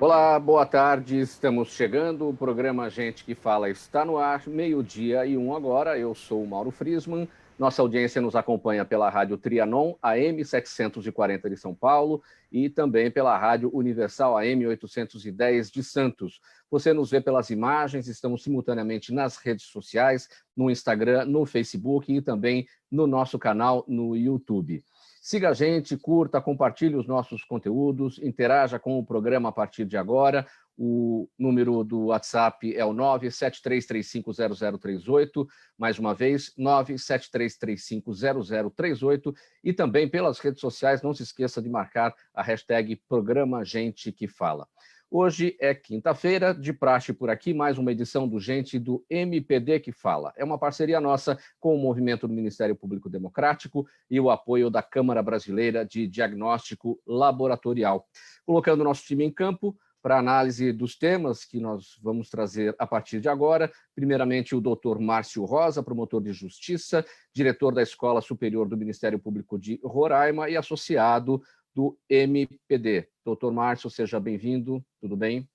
Olá, boa tarde. Estamos chegando. O programa Gente que Fala está no ar, 12:01 agora. Eu sou o Mauro Friesman. Nossa audiência nos acompanha pela Rádio Trianon, AM 740 de São Paulo, e também pela Rádio Universal, AM 810 de Santos. Você nos vê pelas imagens, estamos simultaneamente nas redes sociais, no Instagram, no Facebook e também no nosso canal no YouTube. Siga a gente, curta, compartilhe os nossos conteúdos, interaja com o programa a partir de agora. O número do WhatsApp é o 973350038, mais uma vez, 973350038, e também pelas redes sociais, não se esqueça de marcar a hashtag Programa Gente que Fala. Hoje é quinta-feira, de praxe por aqui, mais uma edição do Gente do MPD que Fala. É uma parceria nossa com o movimento do Ministério Público Democrático e o apoio da Câmara Brasileira de Diagnóstico Laboratorial. Colocando o nosso time em campo para análise dos temas que nós vamos trazer a partir de agora. Primeiramente, o doutor Márcio Rosa, promotor de justiça, diretor da Escola Superior do Ministério Público de Roraima e associado do MPD. Doutor Márcio, seja bem-vindo, tudo bem?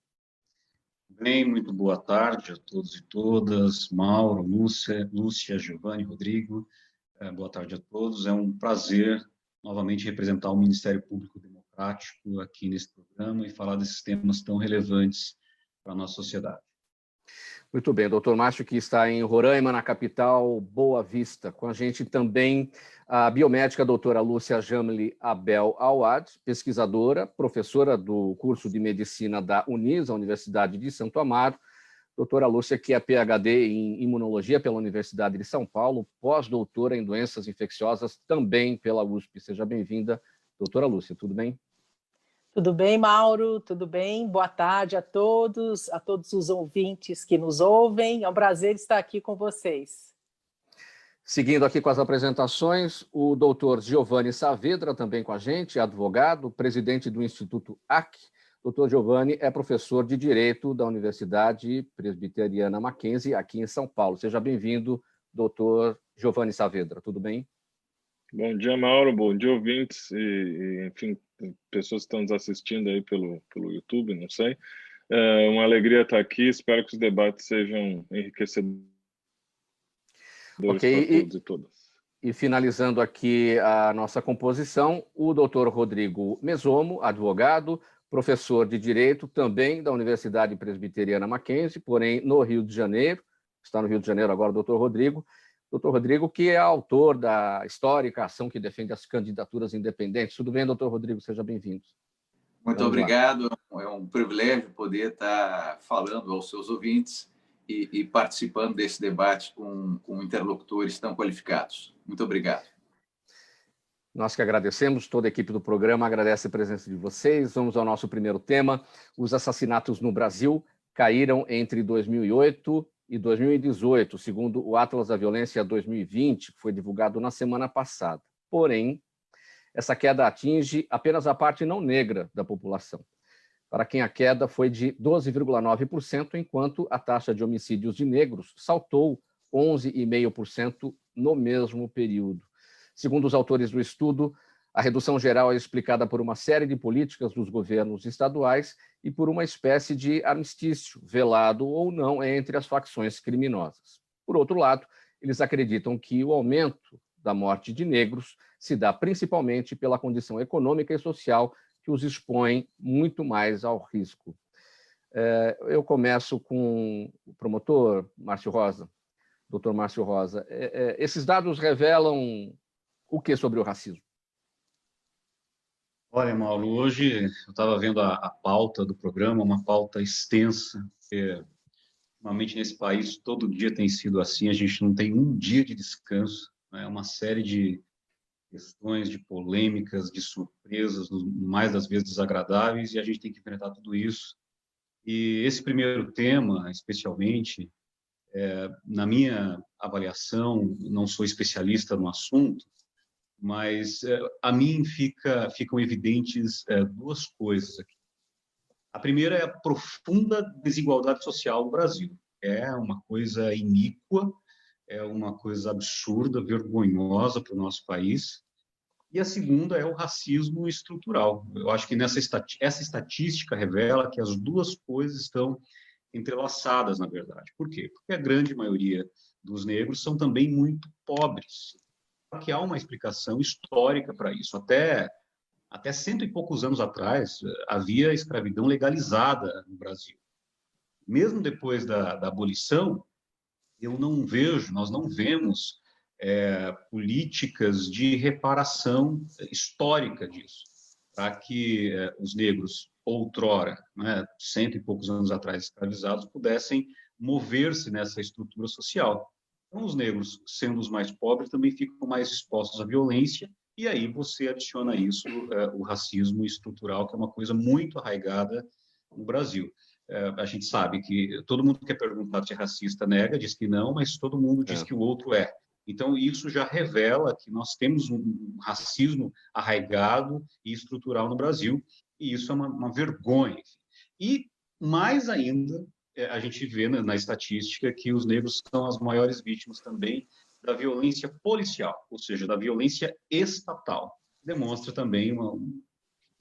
Bem, muito boa tarde a todos e todas, Mauro, Lúcia, Giovanni, Rodrigo, boa tarde a todos. É um prazer novamente representar o Ministério Público Democrático aqui nesse programa e falar desses temas tão relevantes para a nossa sociedade. Muito bem, doutor Márcio, que está em Roraima, na capital Boa Vista. Com a gente também a biomédica doutora Lúcia Jamli Abel Awad, pesquisadora, professora do curso de medicina da Unis, a Universidade de Santo Amaro. Doutora Lúcia, que é PhD em imunologia pela Universidade de São Paulo, pós-doutora em doenças infecciosas também pela USP. Seja bem-vinda, doutora Lúcia, tudo bem? Tudo bem, Mauro? Tudo bem? Boa tarde a todos os ouvintes que nos ouvem. É um prazer estar aqui com vocês. Seguindo aqui com as apresentações, o doutor Giovanni Saavedra, também com a gente, advogado, presidente do Instituto AC. Doutor Giovanni é professor de Direito da Universidade Presbiteriana Mackenzie, aqui em São Paulo. Seja bem-vindo, doutor Giovanni Saavedra. Tudo bem? Bom dia, Mauro. Bom dia, ouvintes enfim, pessoas que estão nos assistindo aí pelo YouTube, não sei. É uma alegria estar aqui. Espero que os debates sejam enriquecedores para todos e todas. E finalizando aqui a nossa composição, o doutor Rodrigo Mesomo, advogado, professor de Direito também da Universidade Presbiteriana Mackenzie, porém no Rio de Janeiro. Está no Rio de Janeiro agora o doutor Rodrigo. Doutor Rodrigo, que é autor da histórica ação que defende as candidaturas independentes. Tudo bem, doutor Rodrigo? Seja bem-vindo. Muito obrigado. É um privilégio poder estar falando aos seus ouvintes e participando desse debate com interlocutores tão qualificados. Muito obrigado. Nós que agradecemos, toda a equipe do programa agradece a presença de vocês. Vamos ao nosso primeiro tema. Os assassinatos no Brasil caíram entre 2008 e 2018, segundo o Atlas da Violência 2020, que foi divulgado na semana passada. Porém, essa queda atinge apenas a parte não negra da população. Para quem a queda foi de 12,9%, enquanto a taxa de homicídios de negros saltou 11,5% no mesmo período. Segundo os autores do estudo, a redução geral é explicada por uma série de políticas dos governos estaduais e por uma espécie de armistício, velado ou não, entre as facções criminosas. Por outro lado, eles acreditam que o aumento da morte de negros se dá principalmente pela condição econômica e social que os expõe muito mais ao risco. Eu começo com o promotor Márcio Rosa, doutor Márcio Rosa. Esses dados revelam o que sobre o racismo? Olha, Mauro, hoje eu estava vendo a pauta do programa, uma pauta extensa, porque normalmente nesse país todo dia tem sido assim, a gente não tem um dia de descanso, né? Uma série de questões, de polêmicas, de surpresas, mais das vezes desagradáveis, e a gente tem que enfrentar tudo isso. E esse primeiro tema, especialmente, na minha avaliação, não sou especialista no assunto, mas a mim ficam evidentes duas coisas aqui. A primeira é a profunda desigualdade social no Brasil. É uma coisa iníqua, é uma coisa absurda, vergonhosa para o nosso país. E a segunda é o racismo estrutural. Eu acho que essa estatística revela que as duas coisas estão entrelaçadas, na verdade. Por quê? Porque a grande maioria dos negros são também muito pobres. Que há uma explicação histórica para isso. Até 100 e poucos anos atrás, havia escravidão legalizada no Brasil. Mesmo depois da abolição, nós não vemos políticas de reparação histórica disso, para que os negros, outrora, 100 e poucos anos atrás escravizados, pudessem mover-se nessa estrutura social. Então, os negros, sendo os mais pobres, também ficam mais expostos à violência, e aí você adiciona isso, o racismo estrutural, que é uma coisa muito arraigada no Brasil. A gente sabe que todo mundo que é perguntado se é racista nega, diz que não, mas todo mundo diz que o outro é. Então, isso já revela que nós temos um racismo arraigado e estrutural no Brasil, e isso é uma vergonha. E, mais ainda, a gente vê na estatística que os negros são as maiores vítimas também da violência policial, ou seja, da violência estatal. Demonstra também,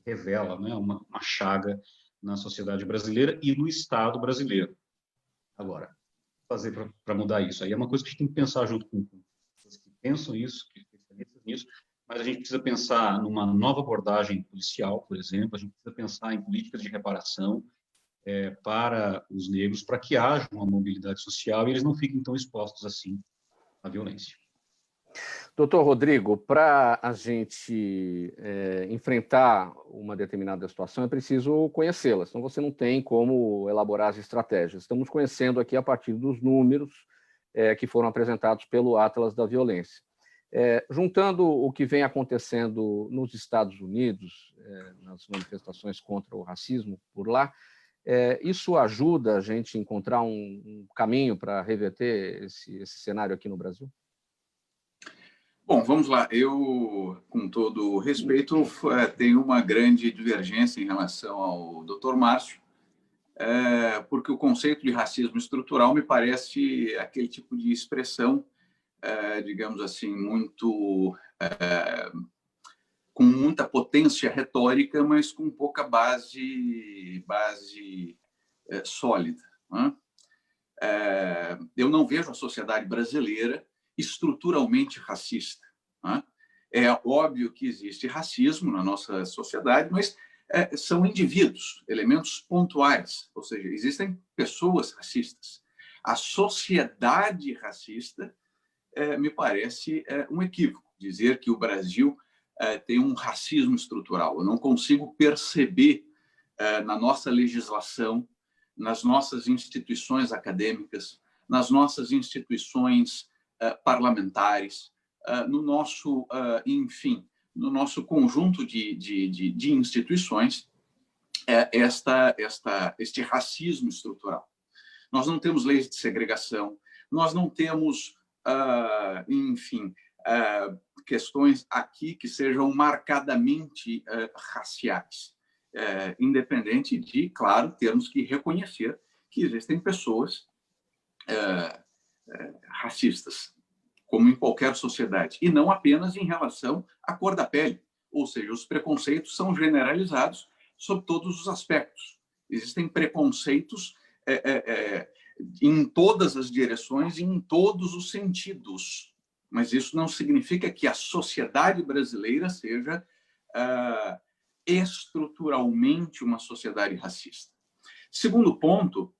revela uma chaga na sociedade brasileira e no Estado brasileiro. Agora, fazer para mudar isso? Aí é uma coisa que a gente tem que pensar junto com pessoas que pensam isso, que especialistas nisso, mas a gente precisa pensar numa nova abordagem policial, por exemplo, a gente precisa pensar em políticas de reparação para os negros, para que haja uma mobilidade social e eles não fiquem tão expostos assim à violência. Doutor Rodrigo, para a gente enfrentar uma determinada situação, é preciso conhecê-la, senão você não tem como elaborar as estratégias. Estamos conhecendo aqui a partir dos números que foram apresentados pelo Atlas da Violência. Juntando o que vem acontecendo nos Estados Unidos, nas manifestações contra o racismo por lá, isso ajuda a gente a encontrar um caminho para reverter esse cenário aqui no Brasil? Bom, vamos lá. Eu, com todo respeito, tenho uma grande divergência em relação ao Dr. Márcio, porque o conceito de racismo estrutural me parece aquele tipo de expressão, digamos assim, com muita potência retórica, mas com pouca base sólida. Né? Eu não vejo a sociedade brasileira estruturalmente racista. Né? É óbvio que existe racismo na nossa sociedade, mas são indivíduos, elementos pontuais, ou seja, existem pessoas racistas. A sociedade racista me parece um equívoco, dizer que o Brasil tem um racismo estrutural. Eu não consigo perceber na nossa legislação, nas nossas instituições acadêmicas, nas nossas instituições parlamentares, no nosso, enfim, no nosso conjunto de instituições, este racismo estrutural. Nós não temos leis de segregação, nós não temos, enfim, questões aqui que sejam marcadamente raciais, independente de, claro, termos que reconhecer que existem pessoas racistas, como em qualquer sociedade, e não apenas em relação à cor da pele, ou seja, os preconceitos são generalizados sobre todos os aspectos. Existem preconceitos em todas as direções e em todos os sentidos, mas isso não significa que a sociedade brasileira seja estruturalmente uma sociedade racista. Segundo ponto,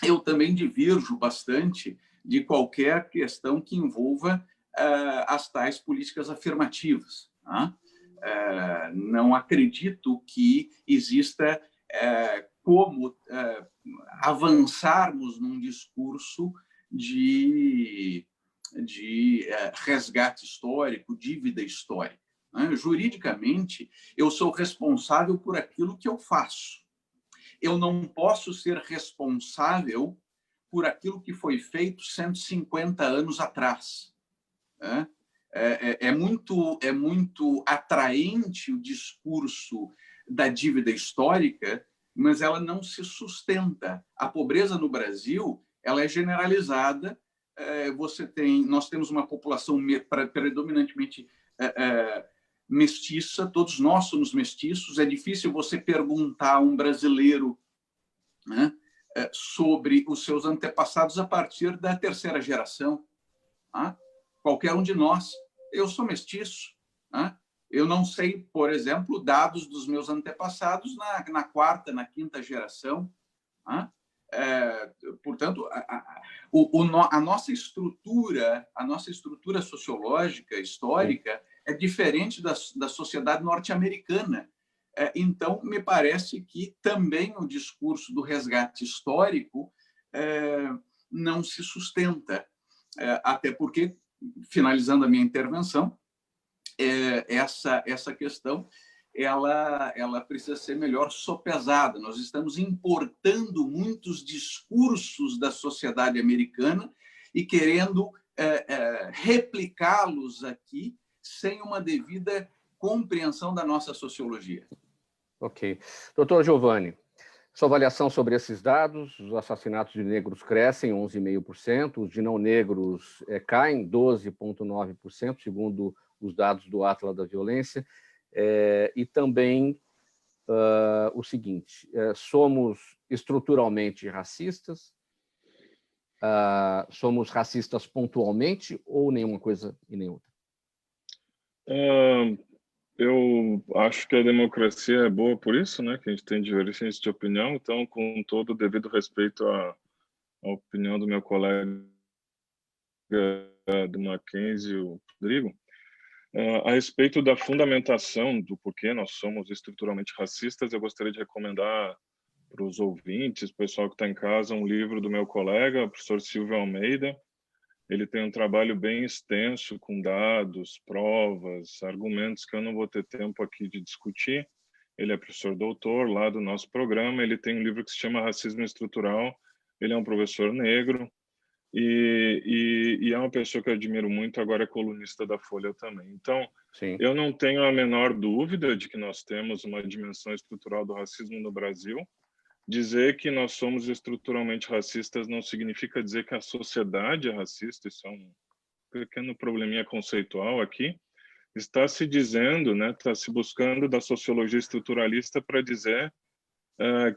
eu também divirjo bastante de qualquer questão que envolva as tais políticas afirmativas. Né? Não acredito que exista como avançarmos num discurso de resgate histórico, dívida histórica. Né? Juridicamente, eu sou responsável por aquilo que eu faço. Eu não posso ser responsável por aquilo que foi feito 150 anos atrás. É muito atraente o discurso da dívida histórica, mas ela não se sustenta. A pobreza no Brasil ela é generalizada. Nós temos uma população predominantemente mestiça, todos nós somos mestiços. É difícil você perguntar a um brasileiro, né, sobre os seus antepassados a partir da terceira geração. Tá? Qualquer um de nós. Eu sou mestiço. Tá? Eu não sei, por exemplo, dados dos meus antepassados na quarta, na quinta geração. Tá? Portanto, a nossa estrutura sociológica, histórica, é diferente da sociedade norte-americana. Então, me parece que também o discurso do resgate histórico não se sustenta. Até porque, finalizando a minha intervenção, essa questão ela precisa ser melhor sopesada. Nós estamos importando muitos discursos da sociedade americana e querendo replicá-los aqui sem uma devida compreensão da nossa sociologia. Ok. Doutor Giovanni, sua avaliação sobre esses dados: os assassinatos de negros crescem 11,5%, os de não negros caem 12,9%, segundo os dados do Atlas da Violência. E também o seguinte: somos estruturalmente racistas, somos racistas pontualmente ou nenhuma coisa e nem outra? Eu acho que a democracia é boa por isso, né? Que a gente tem divergência de opinião. Então, com todo o devido respeito à opinião do meu colega do Mackenzie, o Rodrigo, a respeito da fundamentação do porquê nós somos estruturalmente racistas, eu gostaria de recomendar para os ouvintes, o pessoal que está em casa, um livro do meu colega, o professor Silvio Almeida. Ele tem um trabalho bem extenso, com dados, provas, argumentos que eu não vou ter tempo aqui de discutir. Ele é professor doutor lá do nosso programa. Ele tem um livro que se chama Racismo Estrutural. Ele é um professor negro e é uma pessoa que eu admiro muito, agora é colunista da Folha também. Então, sim, eu não tenho a menor dúvida de que nós temos uma dimensão estrutural do racismo no Brasil. Dizer que nós somos estruturalmente racistas não significa dizer que a sociedade é racista. Isso é um pequeno probleminha conceitual aqui. Está se dizendo, né, está se buscando da sociologia estruturalista para dizer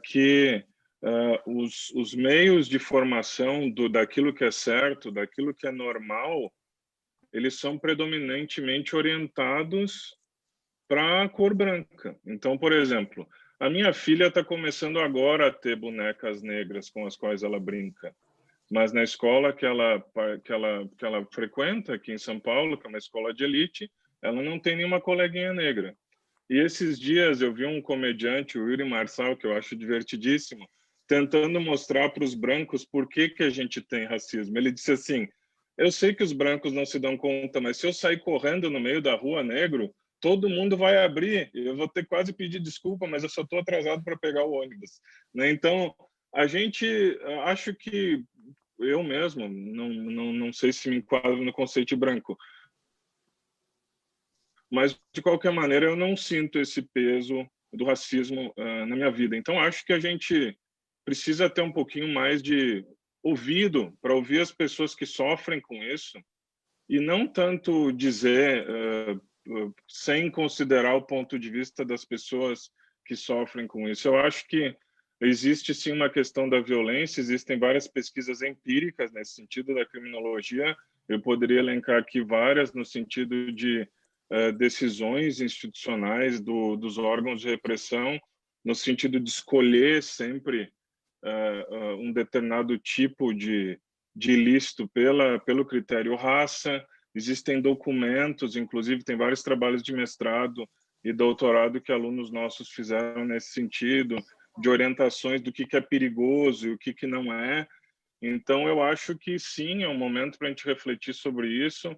que os meios de formação daquilo que é certo, daquilo que é normal, eles são predominantemente orientados para a cor branca. Então, por exemplo, a minha filha está começando agora a ter bonecas negras com as quais ela brinca, mas na escola que ela frequenta aqui em São Paulo, que é uma escola de elite, ela não tem nenhuma coleguinha negra. E esses dias eu vi um comediante, o Yuri Marçal, que eu acho divertidíssimo, tentando mostrar para os brancos por que a gente tem racismo. Ele disse assim: eu sei que os brancos não se dão conta, mas se eu sair correndo no meio da rua negro, todo mundo vai abrir, eu vou ter quase pedir desculpa, mas eu só estou atrasado para pegar o ônibus. Né? Então, a gente, acho que eu mesmo, não sei se me enquadro no conceito de branco, mas, de qualquer maneira, eu não sinto esse peso do racismo na minha vida. Então, acho que a gente precisa ter um pouquinho mais de ouvido para ouvir as pessoas que sofrem com isso e não tanto dizer... sem considerar o ponto de vista das pessoas que sofrem com isso. Eu acho que existe sim uma questão da violência, existem várias pesquisas empíricas nesse sentido da criminologia. Eu poderia elencar aqui várias no sentido de decisões institucionais dos órgãos de repressão, no sentido de escolher sempre um determinado tipo de ilícito pelo critério raça. Existem documentos, inclusive tem vários trabalhos de mestrado e doutorado que alunos nossos fizeram nesse sentido, de orientações do que é perigoso e o que não é. Então, eu acho que sim, é um momento para a gente refletir sobre isso.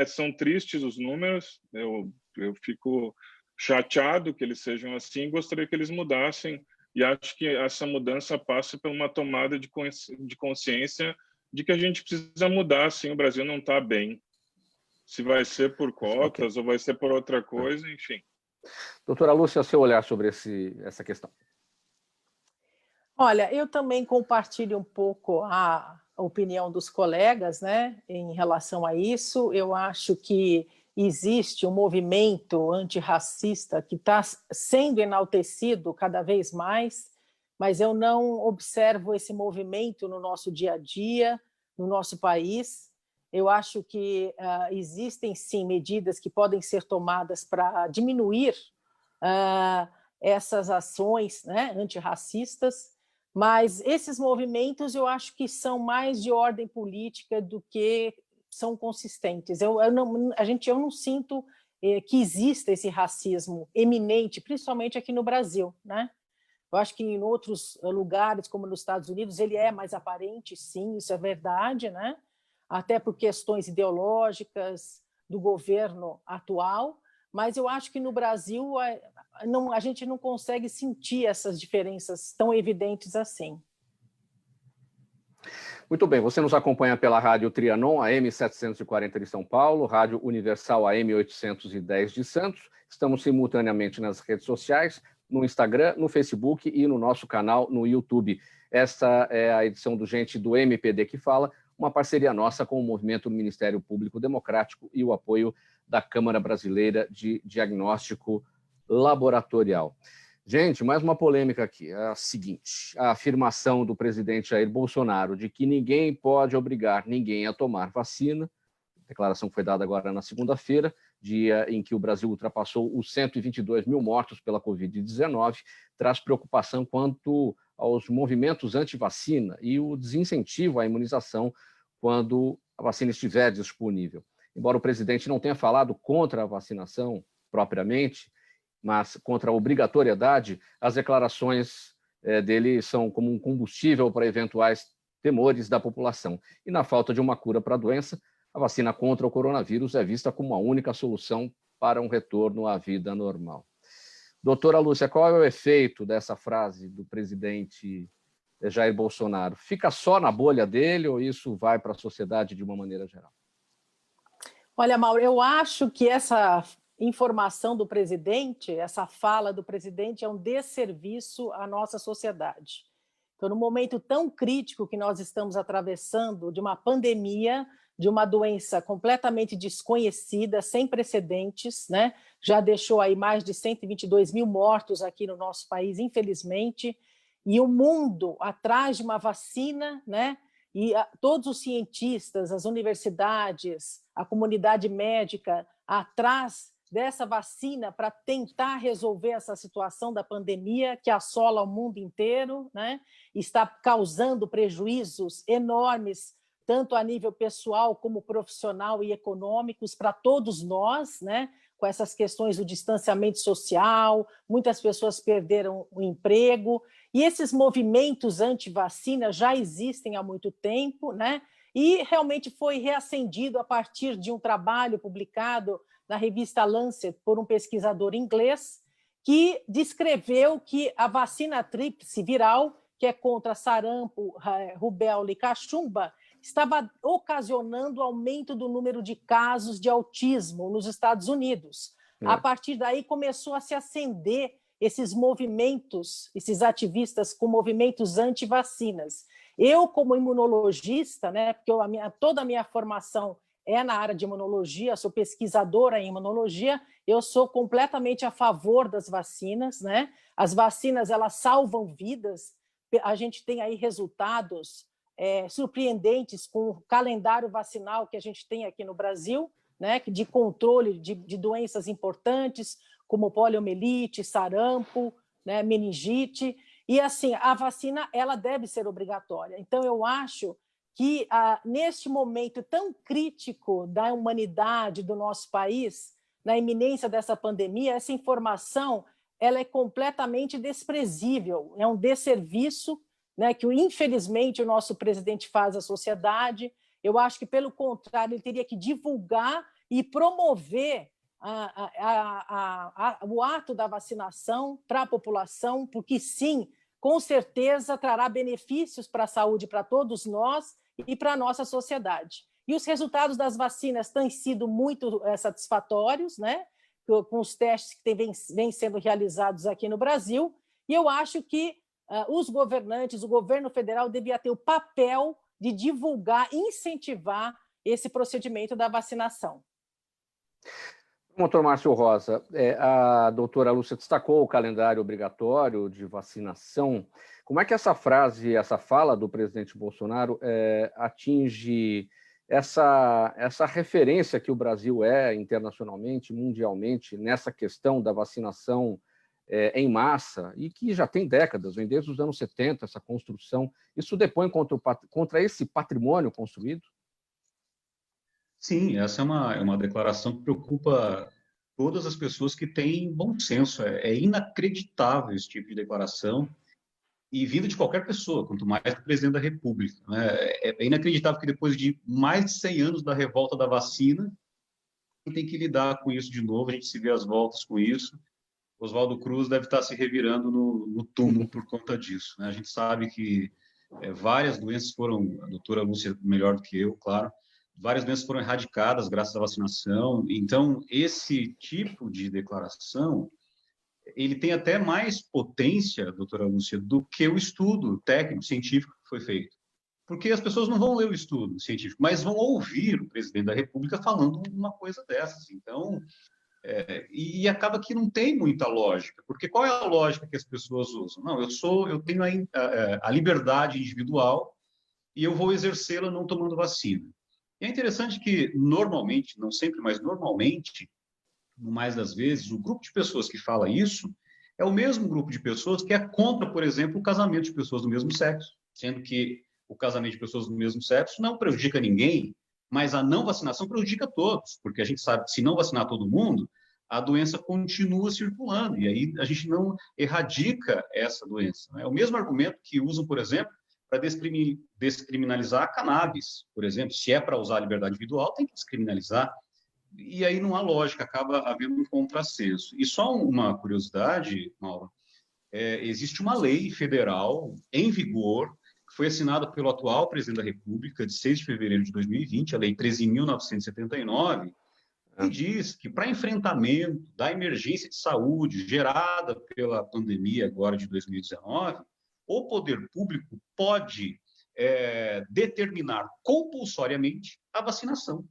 São tristes os números, eu fico chateado que eles sejam assim, gostaria que eles mudassem, e acho que essa mudança passa por uma tomada de consciência de que a gente precisa mudar, sim, o Brasil não está bem. Se vai ser por cotas ou vai ser por outra coisa, enfim. Doutora Lúcia, seu olhar sobre essa questão. Olha, eu também compartilho um pouco a opinião dos colegas, né, em relação a isso. Eu acho que existe um movimento antirracista que está sendo enaltecido cada vez mais, mas eu não observo esse movimento no nosso dia a dia, no nosso país. Eu acho que existem, sim, medidas que podem ser tomadas para diminuir essas ações, né, antirracistas, mas esses movimentos eu acho que são mais de ordem política do que são consistentes. Eu não sinto que exista esse racismo eminente, principalmente aqui no Brasil, né? Eu acho que em outros lugares, como nos Estados Unidos, ele é mais aparente, sim, isso é verdade, né? Até por questões ideológicas do governo atual, mas eu acho que no Brasil a gente não consegue sentir essas diferenças tão evidentes assim. Muito bem, você nos acompanha pela Rádio Trianon, AM 740 de São Paulo, Rádio Universal AM 810 de Santos. Estamos simultaneamente nas redes sociais, no Instagram, no Facebook e no nosso canal no YouTube. Esta é a edição do Gente do MPD que Fala, uma parceria nossa com o Movimento do Ministério Público Democrático e o apoio da Câmara Brasileira de Diagnóstico Laboratorial. Gente, mais uma polêmica aqui. É a seguinte: a afirmação do presidente Jair Bolsonaro de que ninguém pode obrigar ninguém a tomar vacina, a declaração foi dada agora na segunda-feira, dia em que o Brasil ultrapassou os 122 mil mortos pela Covid-19, traz preocupação quanto aos movimentos anti-vacina e o desincentivo à imunização quando a vacina estiver disponível. Embora o presidente não tenha falado contra a vacinação propriamente, mas contra a obrigatoriedade, as declarações dele são como um combustível para eventuais temores da população. E na falta de uma cura para a doença, a vacina contra o coronavírus é vista como a única solução para um retorno à vida normal. Doutora Lúcia, qual é o efeito dessa frase do presidente Jair Bolsonaro? Fica só na bolha dele ou isso vai para a sociedade de uma maneira geral? Olha, Mauro, eu acho que essa informação do presidente, essa fala do presidente é um desserviço à nossa sociedade. Então, no momento tão crítico que nós estamos atravessando, de uma pandemia, de uma doença completamente desconhecida, sem precedentes, né? Já deixou aí mais de 122 mil mortos aqui no nosso país, infelizmente, e o mundo atrás de uma vacina, né? E todos os cientistas, as universidades, a comunidade médica atrás dessa vacina para tentar resolver essa situação da pandemia que assola o mundo inteiro, né? Está causando prejuízos enormes, tanto a nível pessoal como profissional e econômicos para todos nós, né? Com essas questões do distanciamento social, muitas pessoas perderam o emprego, e esses movimentos anti-vacina já existem há muito tempo, né? E realmente foi reacendido a partir de um trabalho publicado na revista Lancet por um pesquisador inglês que descreveu que a vacina tríplice viral, que é contra sarampo, rubéola e cachumba, estava ocasionando aumento do número de casos de autismo nos Estados Unidos. A partir daí começou a se acender esses movimentos, esses ativistas com movimentos anti-vacinas. Eu, como imunologista, né, porque toda a minha formação é na área de imunologia, sou pesquisadora em imunologia, eu sou completamente a favor das vacinas, né? As vacinas, elas salvam vidas, a gente tem aí resultados surpreendentes com o calendário vacinal que a gente tem aqui no Brasil, né? De controle de doenças importantes, como poliomielite, sarampo, né? Meningite, e assim, a vacina ela deve ser obrigatória. Então, eu acho que, neste momento tão crítico da humanidade do nosso país, na iminência dessa pandemia, essa informação ela é completamente desprezível, é um desserviço, né, que, infelizmente, o nosso presidente faz à sociedade. Eu acho que, pelo contrário, ele teria que divulgar e promover o ato da vacinação para a população, porque, sim, com certeza trará benefícios para a saúde para todos nós e para a nossa sociedade. E os resultados das vacinas têm sido muito satisfatórios, né? Com os testes que vêm sendo realizados aqui no Brasil, e eu acho que os governantes, o governo federal devia ter o papel de divulgar, incentivar esse procedimento da vacinação. Doutor Márcio Rosa, a doutora Lúcia destacou o calendário obrigatório de vacinação. Como é que essa frase, essa fala do presidente Bolsonaro atinge essa referência que o Brasil é internacionalmente, mundialmente, nessa questão da vacinação em massa, e que já tem décadas, vem desde os anos 70, essa construção? Isso depõe contra esse patrimônio construído? Sim, essa é uma declaração que preocupa todas as pessoas que têm bom senso. É inacreditável esse tipo de declaração, e vindo de qualquer pessoa, quanto mais do presidente da República, né? É inacreditável que depois de mais de 100 anos da revolta da vacina, tem que lidar com isso de novo, a gente se vê às voltas com isso. Oswaldo Cruz deve estar se revirando no túmulo por conta disso, né? A gente sabe que várias doenças foram, a doutora Lúcia melhor do que eu, claro, várias doenças foram erradicadas graças à vacinação. Então, esse tipo de declaração, ele tem até mais potência, doutora Lúcia, do que o estudo técnico, científico que foi feito. Porque as pessoas não vão ler o estudo científico, mas vão ouvir o presidente da República falando uma coisa dessas. Então, e acaba que não tem muita lógica, porque qual é a lógica que as pessoas usam? Não, eu tenho a liberdade individual e eu vou exercê-la não tomando vacina. E é interessante que, normalmente, não sempre, mas normalmente, no mais das vezes, o grupo de pessoas que fala isso é o mesmo grupo de pessoas que é contra, por exemplo, o casamento de pessoas do mesmo sexo, sendo que o casamento de pessoas do mesmo sexo não prejudica ninguém, mas a não vacinação prejudica todos, porque a gente sabe que se não vacinar todo mundo, a doença continua circulando, e aí a gente não erradica essa doença. É o mesmo argumento que usam, por exemplo, para descriminalizar a cannabis, por exemplo. Se é para usar a liberdade individual, tem que descriminalizar. E aí não há lógica, acaba havendo um contrassenso. E só uma curiosidade, Mauro, existe uma lei federal em vigor, que foi assinada pelo atual presidente da República, de 6 de fevereiro de 2020, a Lei 13.979, que diz que para enfrentamento da emergência de saúde gerada pela pandemia agora de 2019, o poder público pode determinar compulsoriamente a vacinação.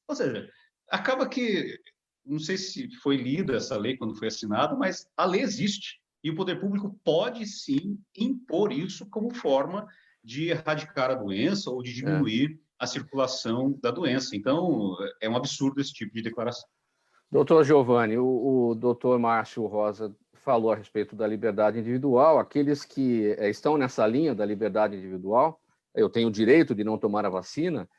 Ou seja, acaba que, não sei se foi lida essa lei quando foi assinada, mas a lei existe. E o poder público pode, sim, impor isso como forma de erradicar a doença ou de diminuir a circulação da doença. Então, é um absurdo esse tipo de declaração. Doutor Giovanni, o doutor Márcio Rosa falou a respeito da liberdade individual. Aqueles que estão nessa linha da liberdade individual, eu tenho o direito de não tomar a vacina,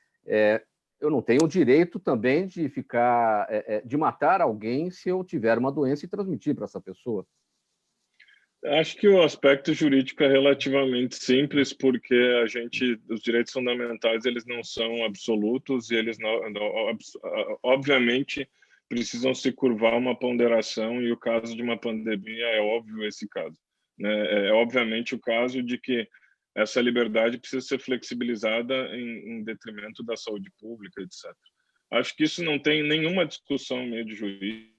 eu não tenho o direito também de de matar alguém se eu tiver uma doença e transmitir para essa pessoa. Acho que o aspecto jurídico é relativamente simples, porque os direitos fundamentais, eles não são absolutos e eles obviamente precisam se curvar uma ponderação, e o caso de uma pandemia é óbvio esse caso, né? É obviamente o caso de que essa liberdade precisa ser flexibilizada em detrimento da saúde pública, etc. Acho que isso não tem nenhuma discussão meio de jurídico,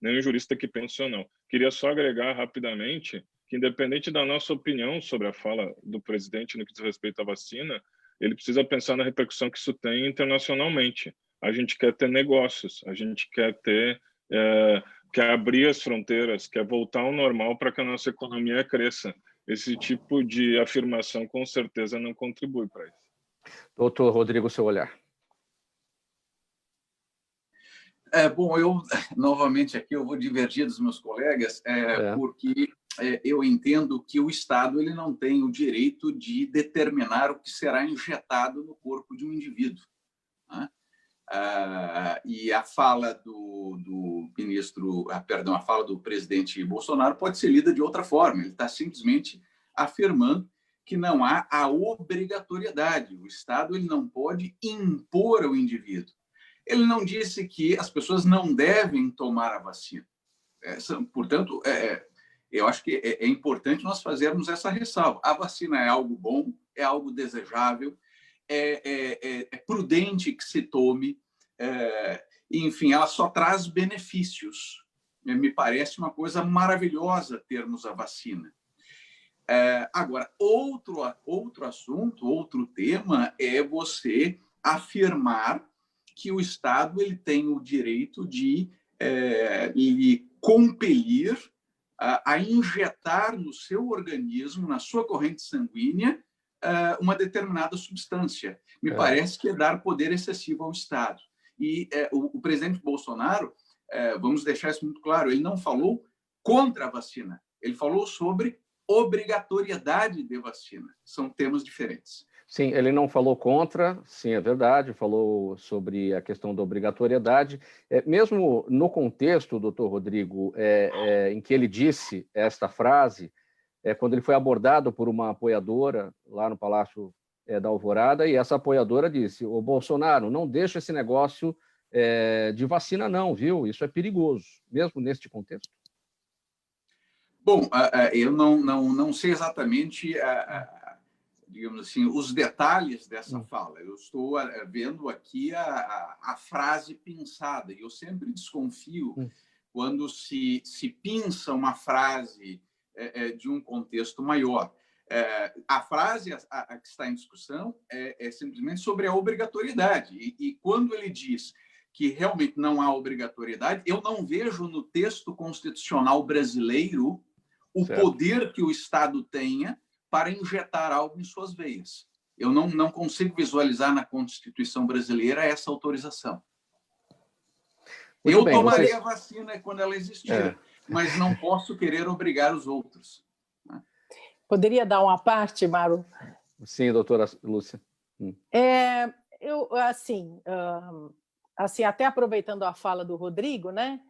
nenhum jurista que pense ou não. Queria só agregar rapidamente que, independente da nossa opinião sobre a fala do presidente no que diz respeito à vacina, ele precisa pensar na repercussão que isso tem internacionalmente. A gente quer ter negócios, a gente quer quer abrir as fronteiras, quer voltar ao normal para que a nossa economia cresça. Esse tipo de afirmação, com certeza, não contribui para isso. Doutor Rodrigo, seu olhar. Bom, eu, novamente, aqui eu vou divergir dos meus colegas, porque eu entendo que o Estado ele não tem o direito de determinar o que será injetado no corpo de um indivíduo, né? E a fala do ministro, a fala do presidente Bolsonaro pode ser lida de outra forma. Ele está simplesmente afirmando que não há a obrigatoriedade. O Estado ele não pode impor ao indivíduo. Ele não disse que as pessoas não devem tomar a vacina. Portanto, eu acho que é importante nós fazermos essa ressalva. A vacina é algo bom, é algo desejável, é prudente que se tome, enfim, ela só traz benefícios. Me parece uma coisa maravilhosa termos a vacina. Agora, outro assunto, outro tema é você afirmar que o Estado ele tem o direito de lhe compelir a injetar no seu organismo, na sua corrente sanguínea, uma determinada substância. Me parece que é dar poder excessivo ao Estado. E o presidente Bolsonaro, vamos deixar isso muito claro, ele não falou contra a vacina, ele falou sobre obrigatoriedade de vacina. São temas diferentes. Sim, ele não falou contra, sim, é verdade, falou sobre a questão da obrigatoriedade. Mesmo no contexto, doutor Rodrigo, em que ele disse esta frase, quando ele foi abordado por uma apoiadora lá no Palácio da Alvorada, e essa apoiadora disse: "Ô Bolsonaro, não deixa esse negócio de vacina não, viu? Isso é perigoso", mesmo neste contexto. Bom, eu não sei exatamente, digamos assim, os detalhes dessa fala. Eu estou vendo aqui a frase pensada, e eu sempre desconfio quando se pinça uma frase de um contexto maior. A frase que está em discussão é simplesmente sobre a obrigatoriedade. E quando ele diz que realmente não há obrigatoriedade, eu não vejo no texto constitucional brasileiro o poder que o Estado tenha para injetar algo em suas veias. Eu não consigo visualizar na Constituição brasileira essa autorização. Eu tomaria a vacina quando ela existir, mas não posso querer obrigar os outros. Poderia dar uma parte, Mauro? Sim, doutora Lúcia. Eu, assim, até aproveitando a fala do Rodrigo, né?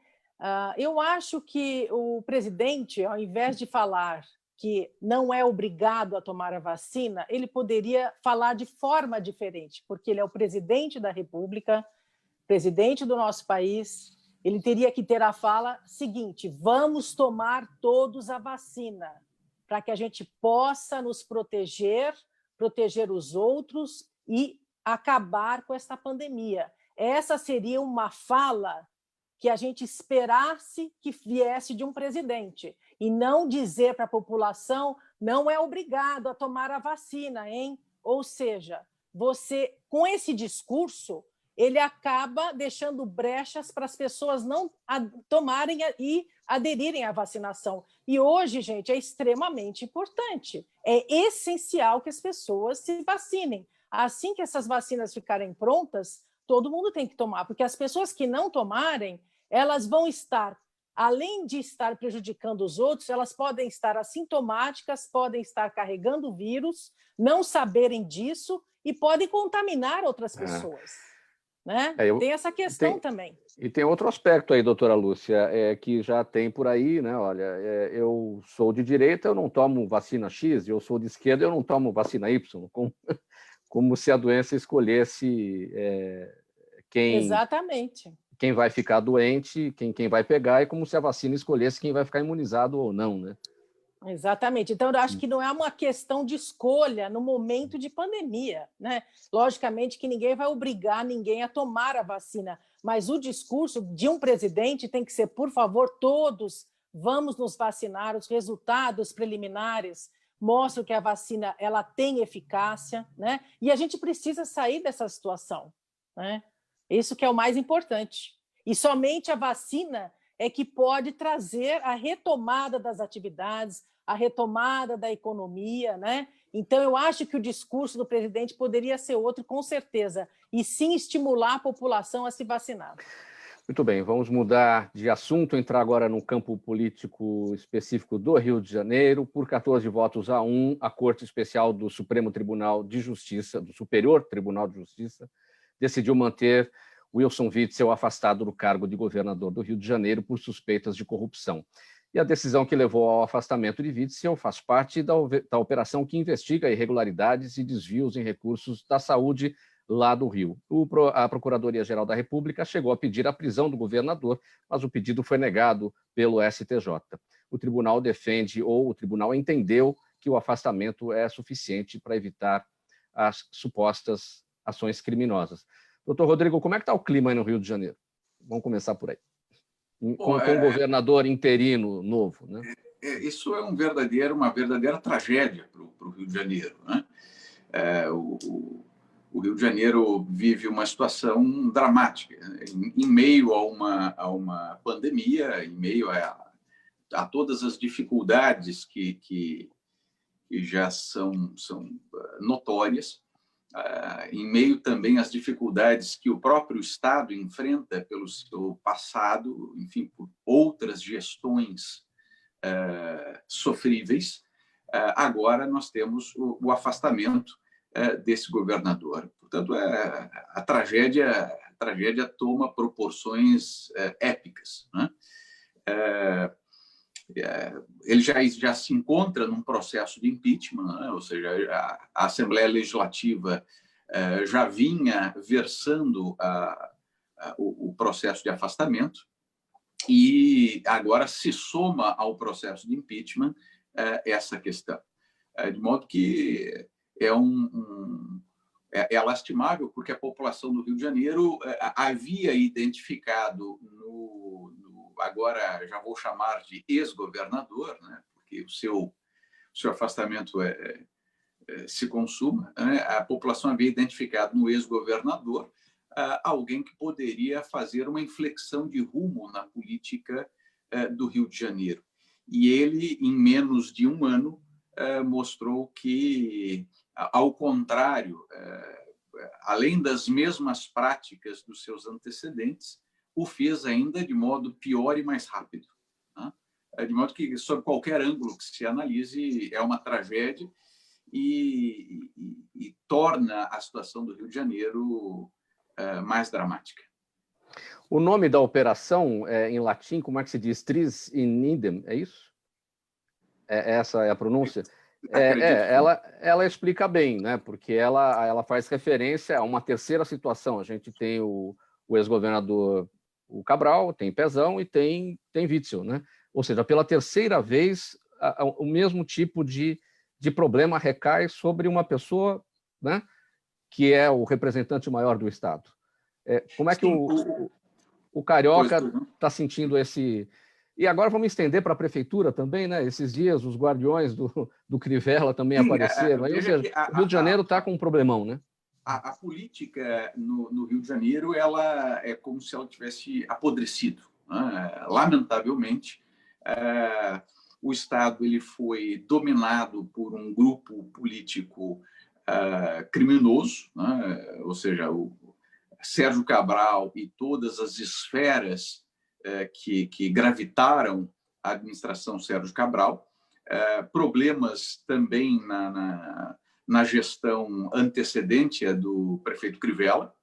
Eu acho que o presidente, ao invés de falar que não é obrigado a tomar a vacina, ele poderia falar de forma diferente, porque ele é o presidente da República, presidente do nosso país, ele teria que ter a fala seguinte: vamos tomar todos a vacina, para que a gente possa nos proteger, proteger os outros e acabar com esta pandemia. Essa seria uma fala que a gente esperasse que viesse de um presidente, e não dizer para a população: não é obrigado a tomar a vacina, hein? Ou seja, você, com esse discurso, ele acaba deixando brechas para as pessoas não tomarem e aderirem à vacinação. E hoje, gente, é extremamente importante. É essencial que as pessoas se vacinem. Assim que essas vacinas ficarem prontas, todo mundo tem que tomar, porque as pessoas que não tomarem, elas vão estar, além de estar prejudicando os outros, elas podem estar assintomáticas, podem estar carregando o vírus, não saberem disso e podem contaminar outras pessoas. Né? Tem essa questão também. E tem outro aspecto aí, doutora Lúcia, que já tem por aí, né? Olha, eu sou de direita, eu não tomo vacina X, eu sou de esquerda, eu não tomo vacina Y, como se a doença escolhesse quem vai ficar doente, quem vai pegar, e como se a vacina escolhesse quem vai ficar imunizado ou não, né? Exatamente. Então, eu acho que não é uma questão de escolha no momento de pandemia, né? Logicamente que ninguém vai obrigar ninguém a tomar a vacina, mas o discurso de um presidente tem que ser: por favor, todos vamos nos vacinar, os resultados preliminares mostram que a vacina ela tem eficácia, né? E a gente precisa sair dessa situação, né? Isso que é o mais importante. E somente a vacina é que pode trazer a retomada das atividades, a retomada da economia, né? Então, eu acho que o discurso do presidente poderia ser outro, com certeza, e sim estimular a população a se vacinar. Muito bem, vamos mudar de assunto, entrar agora no campo político específico do Rio de Janeiro. Por 14 votos a 1, a Corte Especial do Supremo Tribunal de Justiça, do Superior Tribunal de Justiça, decidiu manter Wilson Witzel afastado do cargo de governador do Rio de Janeiro por suspeitas de corrupção. E a decisão que levou ao afastamento de Witzel faz parte da operação que investiga irregularidades e desvios em recursos da saúde lá do Rio. A Procuradoria-Geral da República chegou a pedir a prisão do governador, mas o pedido foi negado pelo STJ. O tribunal o tribunal entendeu que o afastamento é suficiente para evitar as supostas ações criminosas. Doutor Rodrigo, como é que está o clima aí no Rio de Janeiro? Vamos começar por aí. Com um governador interino novo, né? Isso é uma verdadeira tragédia para o Rio de Janeiro, né? O Rio de Janeiro vive uma situação dramática em meio a uma pandemia, em meio a todas as dificuldades que já são notórias, em meio também às dificuldades que o próprio Estado enfrenta pelo seu passado, enfim, por outras gestões sofríveis. Agora nós temos o afastamento desse governador. Portanto, a tragédia toma proporções épicas, né? Ele já se encontra num processo de impeachment, né? Ou seja, a Assembleia Legislativa já vinha versando o processo de afastamento e agora se soma ao processo de impeachment essa questão. De modo que é lastimável, porque a população do Rio de Janeiro havia identificado agora já vou chamar de ex-governador, né, porque o seu afastamento se consuma, né, a população havia identificado no ex-governador alguém que poderia fazer uma inflexão de rumo na política do Rio de Janeiro. E ele, em menos de um ano, mostrou que, ao contrário, além das mesmas práticas dos seus antecedentes, o fez ainda de modo pior e mais rápido, né? De modo que, sob qualquer ângulo que se analise, é uma tragédia e torna a situação do Rio de Janeiro mais dramática. O nome da operação, em latim, como é que se diz? Tris in idem, é isso? Essa é a pronúncia? Ela explica bem, né? Porque ela faz referência a uma terceira situação. A gente tem o ex-governador o Cabral, tem Pezão e tem Witzel, né? Ou seja, pela terceira vez, o mesmo tipo de problema recai sobre uma pessoa, né, que é o representante maior do Estado. Como é que o Carioca está sentindo esse... E agora vamos estender para a prefeitura também, né? Esses dias os guardiões do Crivella também apareceram. Ou seja, o Rio de Janeiro está com um problemão, né? A política no Rio de Janeiro ela é como se ela tivesse apodrecido, né? Lamentavelmente, o Estado ele foi dominado por um grupo político criminoso, né? Ou seja, o Sérgio Cabral e todas as esferas que gravitaram a administração Sérgio Cabral, problemas também na gestão antecedente do prefeito Crivella,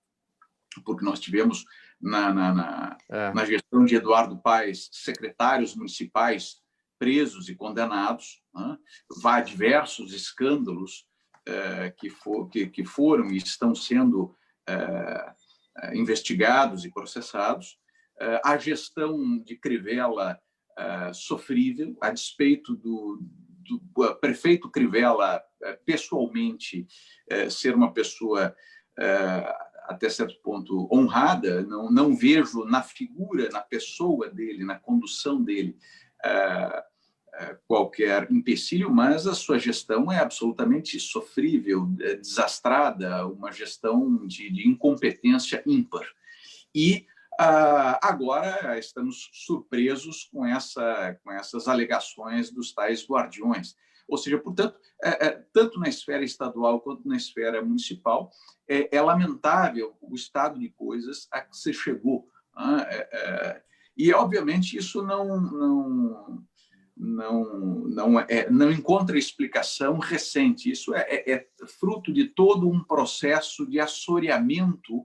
porque nós tivemos na gestão de Eduardo Paes secretários municipais presos e condenados, né? Diversos escândalos que foram e estão sendo investigados e processados. A gestão de Crivella sofrível, a despeito do prefeito Crivella pessoalmente ser uma pessoa até certo ponto honrada, não vejo na figura, na pessoa dele, na condução dele qualquer empecilho, mas a sua gestão é absolutamente sofrível, desastrada, uma gestão de incompetência ímpar. E agora estamos surpresos com essas alegações dos tais guardiões. Ou seja, portanto, tanto na esfera estadual quanto na esfera municipal, é lamentável o estado de coisas a que se chegou. E, obviamente, isso não encontra explicação recente. Isso é fruto de todo um processo de assoreamento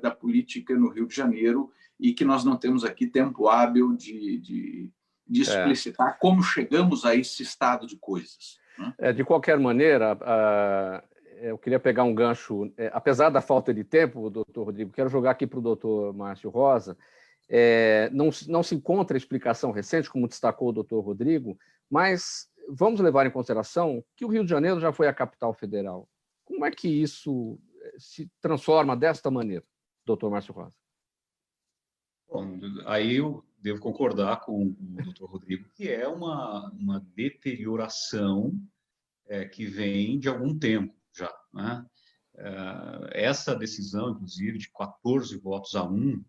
da política no Rio de Janeiro e que nós não temos aqui tempo hábil de explicitar como chegamos a esse estado de coisas. Né? De qualquer maneira, eu queria pegar um gancho, apesar da falta de tempo, doutor Rodrigo, quero jogar aqui para o doutor Márcio Rosa. Não se encontra explicação recente, como destacou o doutor Rodrigo, mas vamos levar em consideração que o Rio de Janeiro já foi a capital federal. Como é que isso se transforma desta maneira, doutor Márcio Rosa? Bom, aí eu devo concordar com o doutor Rodrigo, que é uma deterioração que vem de algum tempo já, né? Essa decisão, inclusive, de 14 votos a 1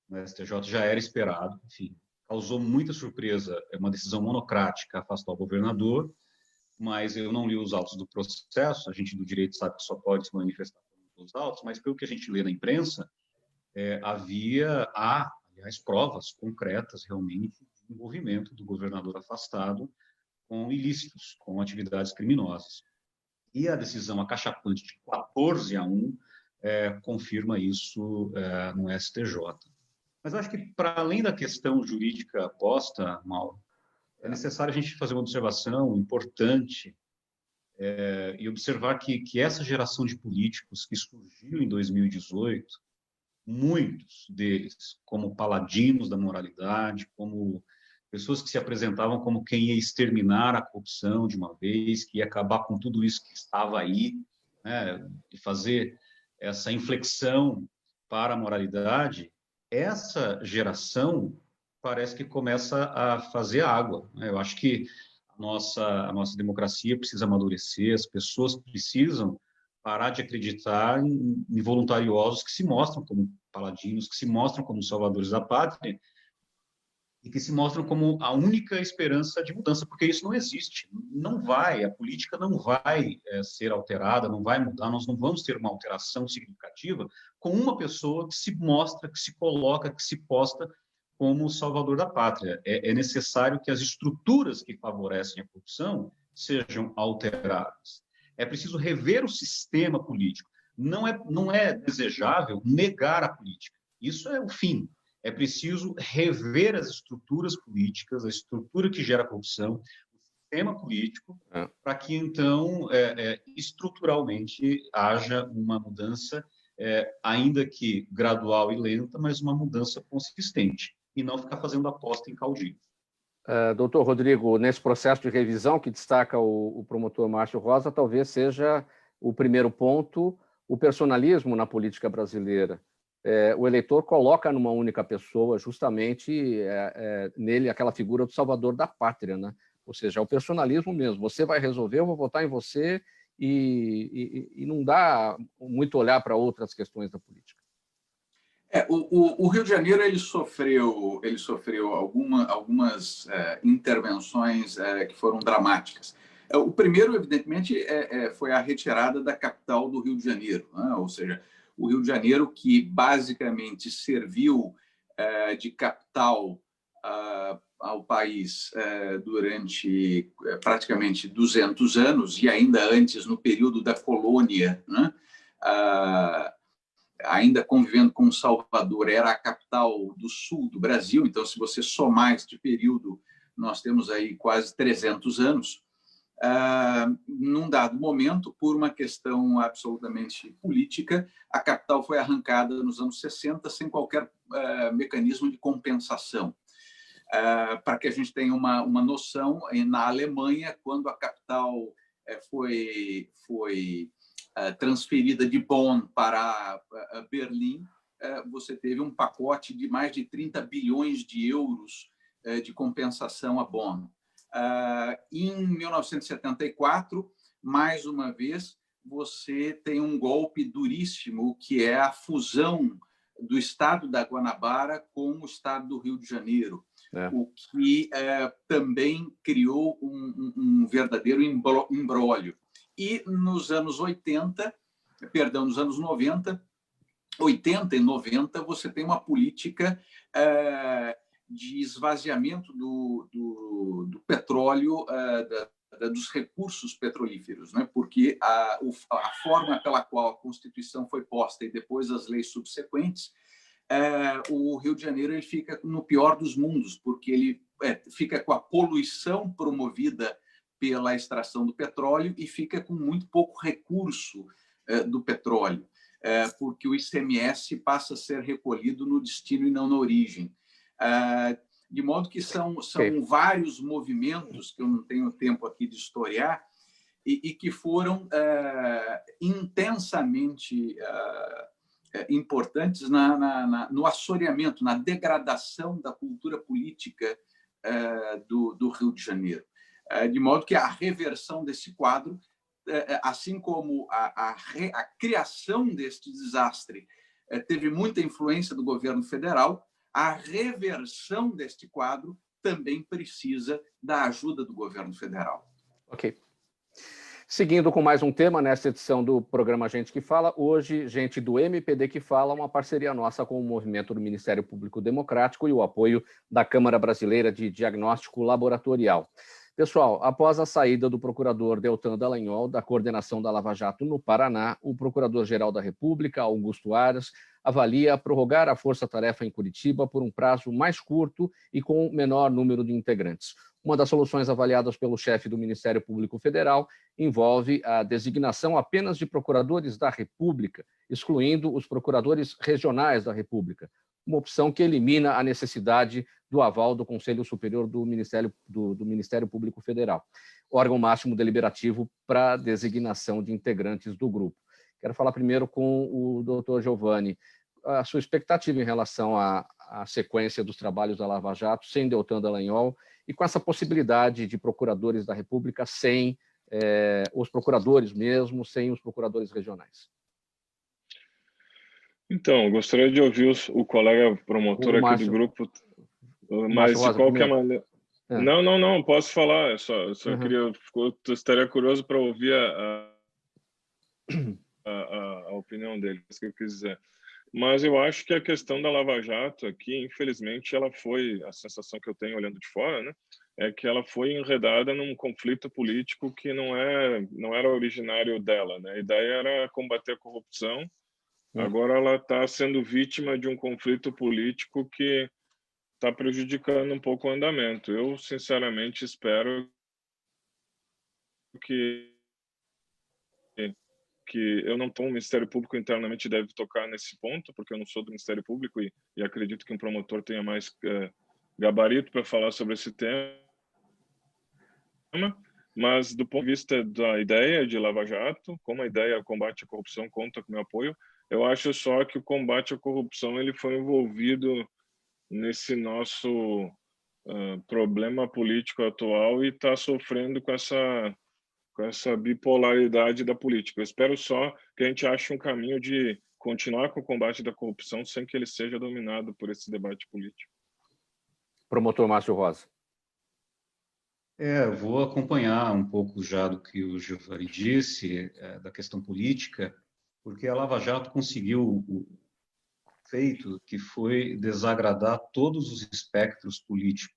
no STJ já era esperado, enfim, causou muita surpresa. É uma decisão monocrática, afastar o governador, mas eu não li os autos do processo, a gente do direito sabe que só pode se manifestar pelos autos, mas pelo que a gente lê na imprensa, há, aliás, provas concretas, realmente, de envolvimento do governador afastado com ilícitos, com atividades criminosas. E a decisão acachapante de 14 a 1 confirma isso no STJ. Mas eu acho que, para além da questão jurídica posta, Mauro, é necessário a gente fazer uma observação importante e observar que essa geração de políticos que surgiu em 2018, muitos deles como paladinos da moralidade, como pessoas que se apresentavam como quem ia exterminar a corrupção de uma vez, que ia acabar com tudo isso que estava aí, né, e fazer essa inflexão para a moralidade, essa geração parece que começa a fazer água, né? Eu acho que a nossa democracia precisa amadurecer, as pessoas precisam parar de acreditar em voluntariosos que se mostram como paladinos, que se mostram como salvadores da pátria e que se mostram como a única esperança de mudança, porque isso não existe, não vai, a política não vai ser alterada, não vai mudar, nós não vamos ter uma alteração significativa com uma pessoa que se mostra, que se coloca, que se posta como salvador da pátria. É necessário que as estruturas que favorecem a corrupção sejam alteradas. É preciso rever o sistema político. Não é desejável negar a política. Isso é o fim. É preciso rever as estruturas políticas, a estrutura que gera corrupção, o sistema político, para que, então, estruturalmente haja uma mudança, ainda que gradual e lenta, mas uma mudança consistente, e não ficar fazendo aposta em caudilho. Doutor Rodrigo, nesse processo de revisão que destaca o promotor Márcio Rosa, talvez seja o primeiro ponto, o personalismo na política brasileira. O eleitor coloca numa única pessoa justamente nele aquela figura do salvador da pátria, né? Ou seja, é o personalismo mesmo. Você vai resolver, eu vou votar em você e não dá muito olhar para outras questões da política. O Rio de Janeiro ele sofreu algumas intervenções que foram dramáticas. O primeiro, evidentemente, foi a retirada da capital do Rio de Janeiro, né? Ou seja, o Rio de Janeiro, que basicamente serviu de capital ao país durante praticamente 200 anos, e ainda antes, no período da colônia, né? Ainda convivendo com Salvador, era a capital do sul do Brasil. Então, se você somar este período, nós temos aí quase 300 anos. Num dado momento, por uma questão absolutamente política, a capital foi arrancada nos anos 60 sem qualquer mecanismo de compensação. Para que a gente tenha uma noção, na Alemanha, quando a capital foi transferida de Bonn para Berlim, você teve um pacote de mais de 30 bilhões de euros de compensação a Bonn. Em 1974, mais uma vez, você tem um golpe duríssimo, que é a fusão do estado da Guanabara com o estado do Rio de Janeiro, o que também criou um verdadeiro imbróglio. E nos anos 80 e 90, você tem uma política de esvaziamento do petróleo, dos recursos petrolíferos, né? Porque a forma pela qual a Constituição foi posta e depois as leis subsequentes, o Rio de Janeiro ele fica no pior dos mundos, porque ele fica com a poluição promovida pela extração do petróleo e fica com muito pouco recurso do petróleo, porque o ICMS passa a ser recolhido no destino e não na origem. De modo que são vários movimentos, que eu não tenho tempo aqui de historiar, e que foram intensamente importantes no assoreamento, na degradação da cultura política do Rio de Janeiro. De modo que a reversão desse quadro, assim como a criação deste desastre teve muita influência do governo federal, a reversão deste quadro também precisa da ajuda do governo federal. Ok. Seguindo com mais um tema, nesta edição do programa Gente que Fala, hoje, Gente do MPD que Fala, uma parceria nossa com o movimento do Ministério Público Democrático e o apoio da Câmara Brasileira de Diagnóstico Laboratorial. Pessoal, após a saída do procurador Deltan Dallagnol da coordenação da Lava Jato no Paraná, o Procurador-Geral da República, Augusto Aras, avalia prorrogar a força-tarefa em Curitiba por um prazo mais curto e com menor número de integrantes. Uma das soluções avaliadas pelo chefe do Ministério Público Federal envolve a designação apenas de procuradores da República, excluindo os procuradores regionais da República, uma opção que elimina a necessidade do aval do Conselho Superior do Ministério Público Federal, órgão máximo deliberativo para a designação de integrantes do grupo. Quero falar primeiro com o doutor Giovanni. A sua expectativa em relação à sequência dos trabalhos da Lava Jato, sem Deltan Dallagnol, e com essa possibilidade de procuradores da República sem os procuradores mesmo, sem os procuradores regionais. Então, gostaria de ouvir o colega promotor aqui do grupo, mas de qualquer maneira... Não, posso falar, eu só estaria curioso para ouvir a opinião dele, se eu quiser. Mas eu acho que a questão da Lava Jato aqui, infelizmente, ela foi, a sensação que eu tenho olhando de fora, né, é que ela foi enredada num conflito político que não era originário dela, né? A ideia era combater a corrupção. Agora ela está sendo vítima de um conflito político que está prejudicando um pouco o andamento. Eu, sinceramente, espero que eu não estou no Ministério Público, internamente deve tocar nesse ponto, porque eu não sou do Ministério Público e acredito que um promotor tenha mais gabarito para falar sobre esse tema. Mas, do ponto de vista da ideia de Lava Jato, como a ideia combate à corrupção conta com meu apoio, eu acho só que o combate à corrupção ele foi envolvido nesse nosso problema político atual e está sofrendo com essa bipolaridade da política. Eu espero só que a gente ache um caminho de continuar com o combate da corrupção sem que ele seja dominado por esse debate político. Promotor Márcio Rosa. Eu vou acompanhar um pouco já do que o Giovanni disse, da questão política, porque a Lava Jato conseguiu o feito que foi desagradar todos os espectros políticos.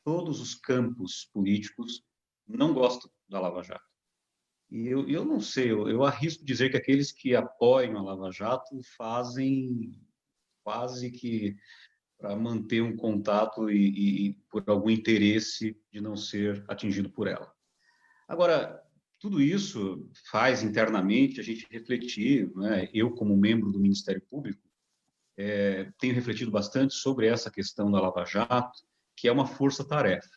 Todos os campos políticos não gostam da Lava Jato. E eu não sei, eu arrisco dizer que aqueles que apoiam a Lava Jato fazem quase que para manter um contato e por algum interesse de não ser atingido por ela. Agora, tudo isso faz internamente a gente refletir, né? Eu, como membro do Ministério Público, tenho refletido bastante sobre essa questão da Lava Jato, que é uma força-tarefa.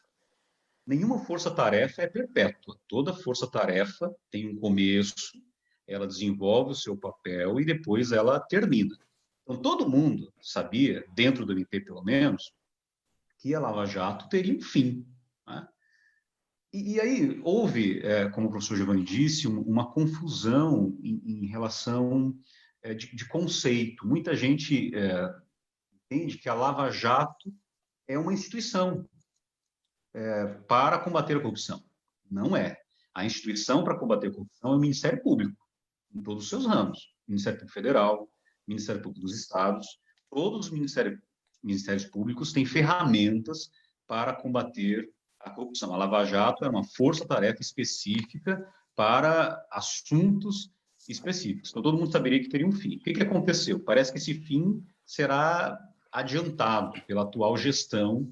Nenhuma força-tarefa é perpétua. Toda força-tarefa tem um começo, ela desenvolve o seu papel e depois ela termina. Então, todo mundo sabia, dentro do MP pelo menos, que a Lava Jato teria um fim, né? E aí houve, como o professor Giovanni disse, uma confusão em relação de conceito. Muita gente entende que a Lava Jato é uma instituição para combater a corrupção. Não é. A instituição para combater a corrupção é o Ministério Público, em todos os seus ramos. Ministério Público Federal, Ministério Público dos Estados, todos os ministérios públicos têm ferramentas para combater a corrupção. A Lava Jato é uma força-tarefa específica para assuntos específicos. Então, todo mundo saberia que teria um fim. O que aconteceu? Parece que esse fim será adiantado pela atual gestão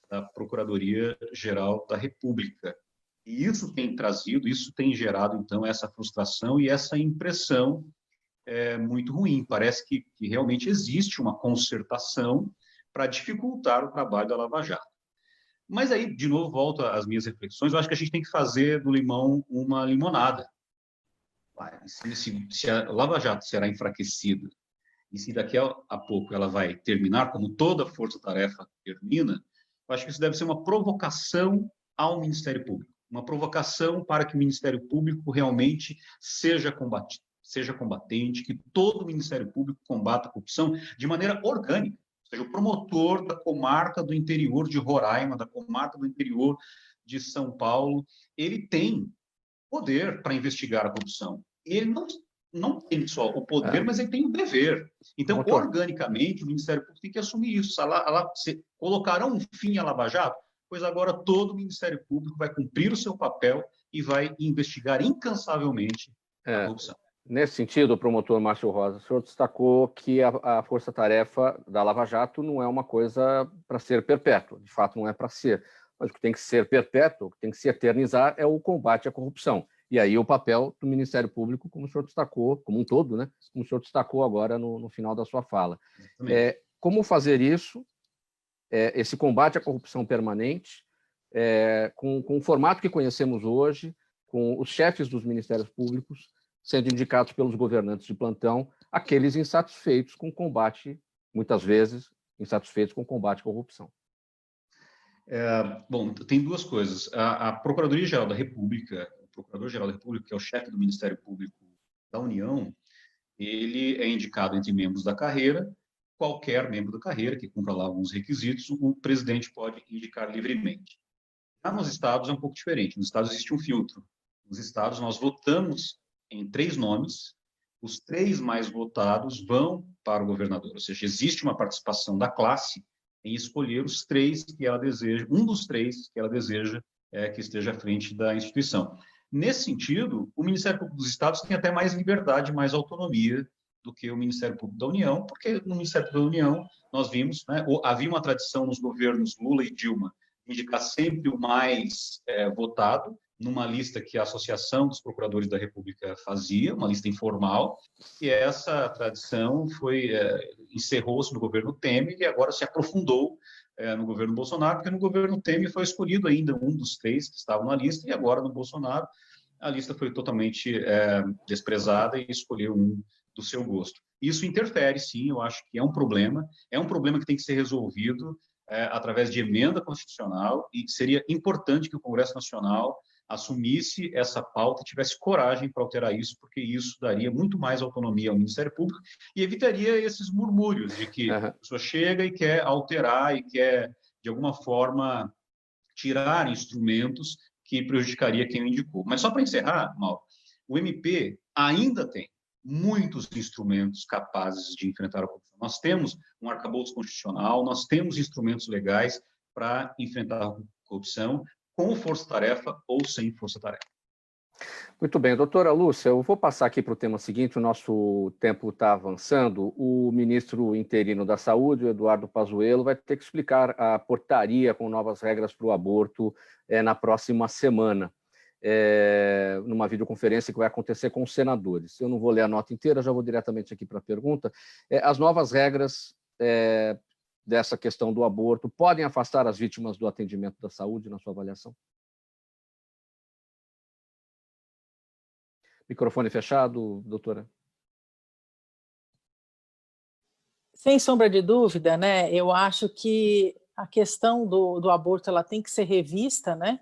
da Procuradoria-Geral da República. E isso tem gerado, então, essa frustração e essa impressão muito ruim. Parece que realmente existe uma concertação para dificultar o trabalho da Lava Jato. Mas aí, de novo, volto às minhas reflexões, eu acho que a gente tem que fazer do limão uma limonada. Se a Lava Jato será enfraquecida e se daqui a pouco ela vai terminar, como toda força-tarefa termina, eu acho que isso deve ser uma provocação ao Ministério Público, uma provocação para que o Ministério Público realmente seja combatente, que todo o Ministério Público combata a corrupção de maneira orgânica. Ou seja, o promotor da comarca do interior de Roraima, da comarca do interior de São Paulo, ele tem poder para investigar a corrupção. Ele não tem só o poder, mas ele tem o dever. Então, organicamente, o Ministério Público tem que assumir isso. Colocarão um fim à Lava Jato? Pois agora todo o Ministério Público vai cumprir o seu papel e vai investigar incansavelmente a corrupção. Nesse sentido, o promotor Márcio Rosa, o senhor destacou que a força-tarefa da Lava Jato não é uma coisa para ser perpétua, de fato não é para ser, mas o que tem que ser perpétuo, o que tem que se eternizar é o combate à corrupção. E aí o papel do Ministério Público, como o senhor destacou, como um todo, né? Como o senhor destacou agora no final da sua fala. Como fazer isso, esse combate à corrupção permanente, com o formato que conhecemos hoje, com os chefes dos Ministérios Públicos sendo indicados pelos governantes de plantão, aqueles insatisfeitos com o combate, muitas vezes insatisfeitos com o combate à corrupção. Bom, tem duas coisas. A Procuradoria-Geral da República, o Procurador-Geral da República, que é o chefe do Ministério Público da União, ele é indicado entre membros da carreira. Qualquer membro da carreira que cumpra lá alguns requisitos, o presidente pode indicar livremente. Já nos estados é um pouco diferente. Nos estados existe um filtro. Nos estados nós votamos em 3 nomes, os 3 mais votados vão para o governador, ou seja, existe uma participação da classe em escolher os 3 que ela deseja, um dos 3 que ela deseja que esteja à frente da instituição. Nesse sentido, o Ministério Público dos Estados tem até mais liberdade, mais autonomia do que o Ministério Público da União, porque no Ministério Público da União nós vimos, né, havia uma tradição nos governos Lula e Dilma de indicar sempre o mais votado, numa lista que a Associação dos Procuradores da República fazia, uma lista informal, e essa tradição encerrou-se no governo Temer e agora se aprofundou no governo Bolsonaro, porque no governo Temer foi escolhido ainda um dos 3 que estavam na lista, e agora no Bolsonaro a lista foi totalmente desprezada e escolheu um do seu gosto. Isso interfere, sim, eu acho que é um problema que tem que ser resolvido através de emenda constitucional, e seria importante que o Congresso Nacional assumisse essa pauta e tivesse coragem para alterar isso, porque isso daria muito mais autonomia ao Ministério Público e evitaria esses murmúrios de que a pessoa chega e quer alterar e quer, de alguma forma, tirar instrumentos que prejudicaria quem o indicou. Mas só para encerrar, Mauro, o MP ainda tem muitos instrumentos capazes de enfrentar a corrupção. Nós temos um arcabouço constitucional, nós temos instrumentos legais para enfrentar a corrupção, com força-tarefa ou sem força-tarefa. Muito bem, doutora Lúcia, eu vou passar aqui para o tema seguinte, o nosso tempo está avançando. O ministro interino da Saúde, Eduardo Pazuello, vai ter que explicar a portaria com novas regras para o aborto na próxima semana, numa videoconferência que vai acontecer com os senadores. Eu não vou ler a nota inteira, já vou diretamente aqui para a pergunta. As novas regras dessa questão do aborto podem afastar as vítimas do atendimento da saúde, na sua avaliação? Microfone fechado, doutora. Sem sombra de dúvida, né? Eu acho que a questão do aborto ela tem que ser revista, né?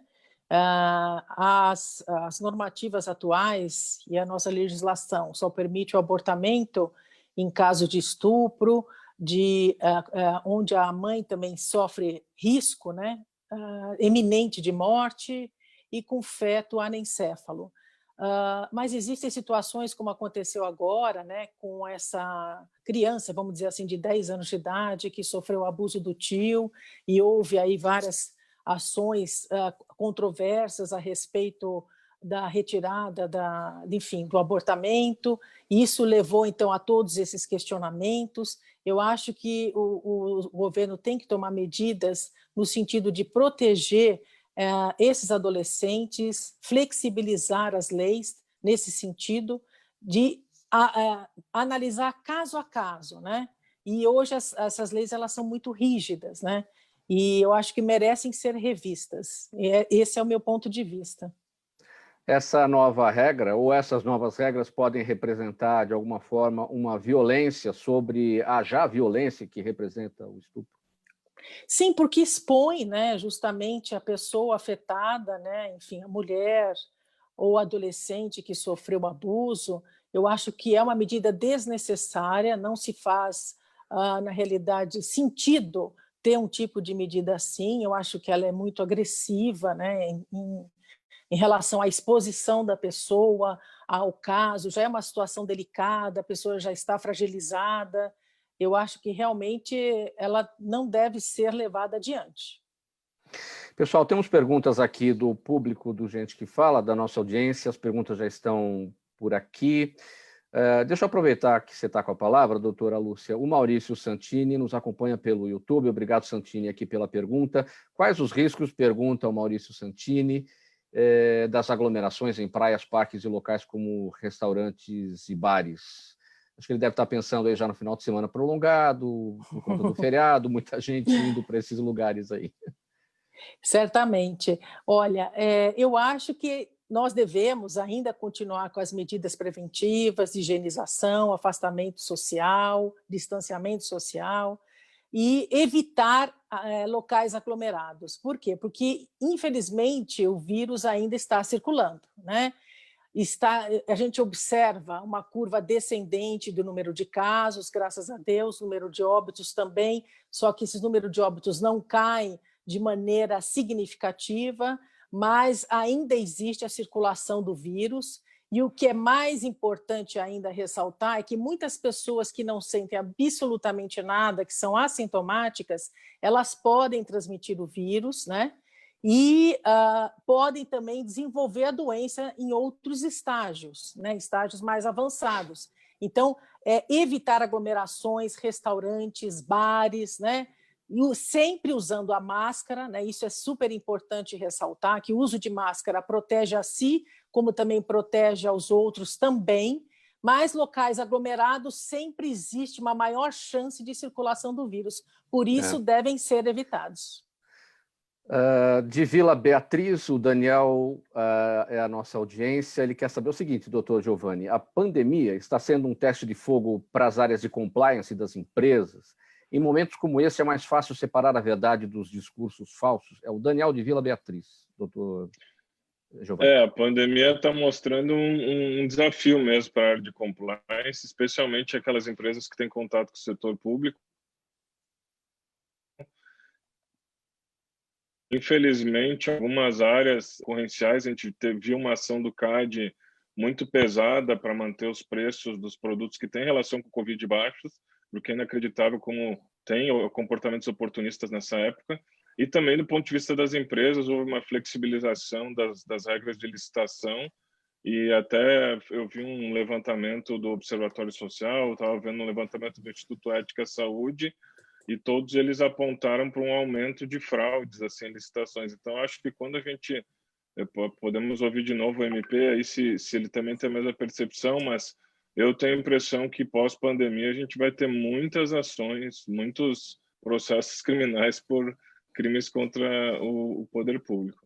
As normativas atuais e a nossa legislação só permite o abortamento em caso de estupro, onde a mãe também sofre risco, né, eminente de morte e com feto anencéfalo. Mas existem situações, como aconteceu agora, né, com essa criança, vamos dizer assim, de 10 anos de idade, que sofreu abuso do tio, e houve aí várias ações controversas a respeito da retirada, enfim, do abortamento. Isso levou, então, a todos esses questionamentos. Eu acho que o governo tem que tomar medidas no sentido de proteger esses adolescentes, flexibilizar as leis nesse sentido, de analisar caso a caso, né? E hoje essas leis elas são muito rígidas, né? E eu acho que merecem ser revistas. Esse é o meu ponto de vista. Essa nova regra, ou essas novas regras, podem representar, de alguma forma, uma violência sobre a já violência que representa o estupro? Sim, porque expõe, né, justamente a pessoa afetada, né, enfim, a mulher ou adolescente que sofreu um abuso. Eu acho que é uma medida desnecessária, não se faz, na realidade, sentido ter um tipo de medida assim. Eu acho que ela é muito agressiva, né, em relação à exposição da pessoa ao caso. Já é uma situação delicada, a pessoa já está fragilizada. Eu acho que realmente ela não deve ser levada adiante. Pessoal, temos perguntas aqui do público, do Gente que Fala, da nossa audiência. As perguntas já estão por aqui. Deixa eu aproveitar que você está com a palavra, doutora Lúcia. O Maurício Santini nos acompanha pelo YouTube. Obrigado, Santini, aqui pela pergunta. Quais os riscos, pergunta o Maurício Santini, das aglomerações em praias, parques e locais como restaurantes e bares? Acho que ele deve estar pensando aí já no final de semana prolongado, por conta do feriado, muita gente indo para esses lugares aí. Certamente. Olha, eu acho que nós devemos ainda continuar com as medidas preventivas, higienização, afastamento social, distanciamento social e evitar locais aglomerados. Por quê? Porque, infelizmente, o vírus ainda está circulando, né? A gente observa uma curva descendente do número de casos, graças a Deus, número de óbitos também, só que esses números de óbitos não caem de maneira significativa, mas ainda existe a circulação do vírus. E o que é mais importante ainda ressaltar é que muitas pessoas que não sentem absolutamente nada, que são assintomáticas, elas podem transmitir o vírus, né? E podem também desenvolver a doença em outros estágios, né? Estágios mais avançados. Então, evitar aglomerações, restaurantes, bares, né? E sempre usando a máscara, né? Isso é super importante ressaltar, que o uso de máscara protege a si, como também protege aos outros também, mas locais aglomerados sempre existe uma maior chance de circulação do vírus, por isso devem ser evitados. De Vila Beatriz, o Daniel é a nossa audiência. Ele quer saber o seguinte, doutor Giovanni: a pandemia está sendo um teste de fogo para as áreas de compliance das empresas? Em momentos como esse, é mais fácil separar a verdade dos discursos falsos? É o Daniel de Vila Beatriz, doutor Giovanni. A pandemia está mostrando um desafio mesmo para a área de compliance, especialmente aquelas empresas que têm contato com o setor público. Infelizmente, algumas áreas concorrenciais, a gente viu uma ação do CAD muito pesada para manter os preços dos produtos que têm relação com o Covid baixos, porque é inacreditável como tem comportamentos oportunistas nessa época. E também, do ponto de vista das empresas, houve uma flexibilização das regras de licitação, e até eu vi um levantamento do Observatório Social, estava vendo um levantamento do Instituto Ética e Saúde, e todos eles apontaram para um aumento de fraudes assim, em licitações. Então, acho que quando a gente... podemos ouvir de novo o MP, aí se ele também tem a mesma percepção, mas eu tenho a impressão que pós-pandemia a gente vai ter muitas ações, muitos processos criminais por crimes contra o poder público.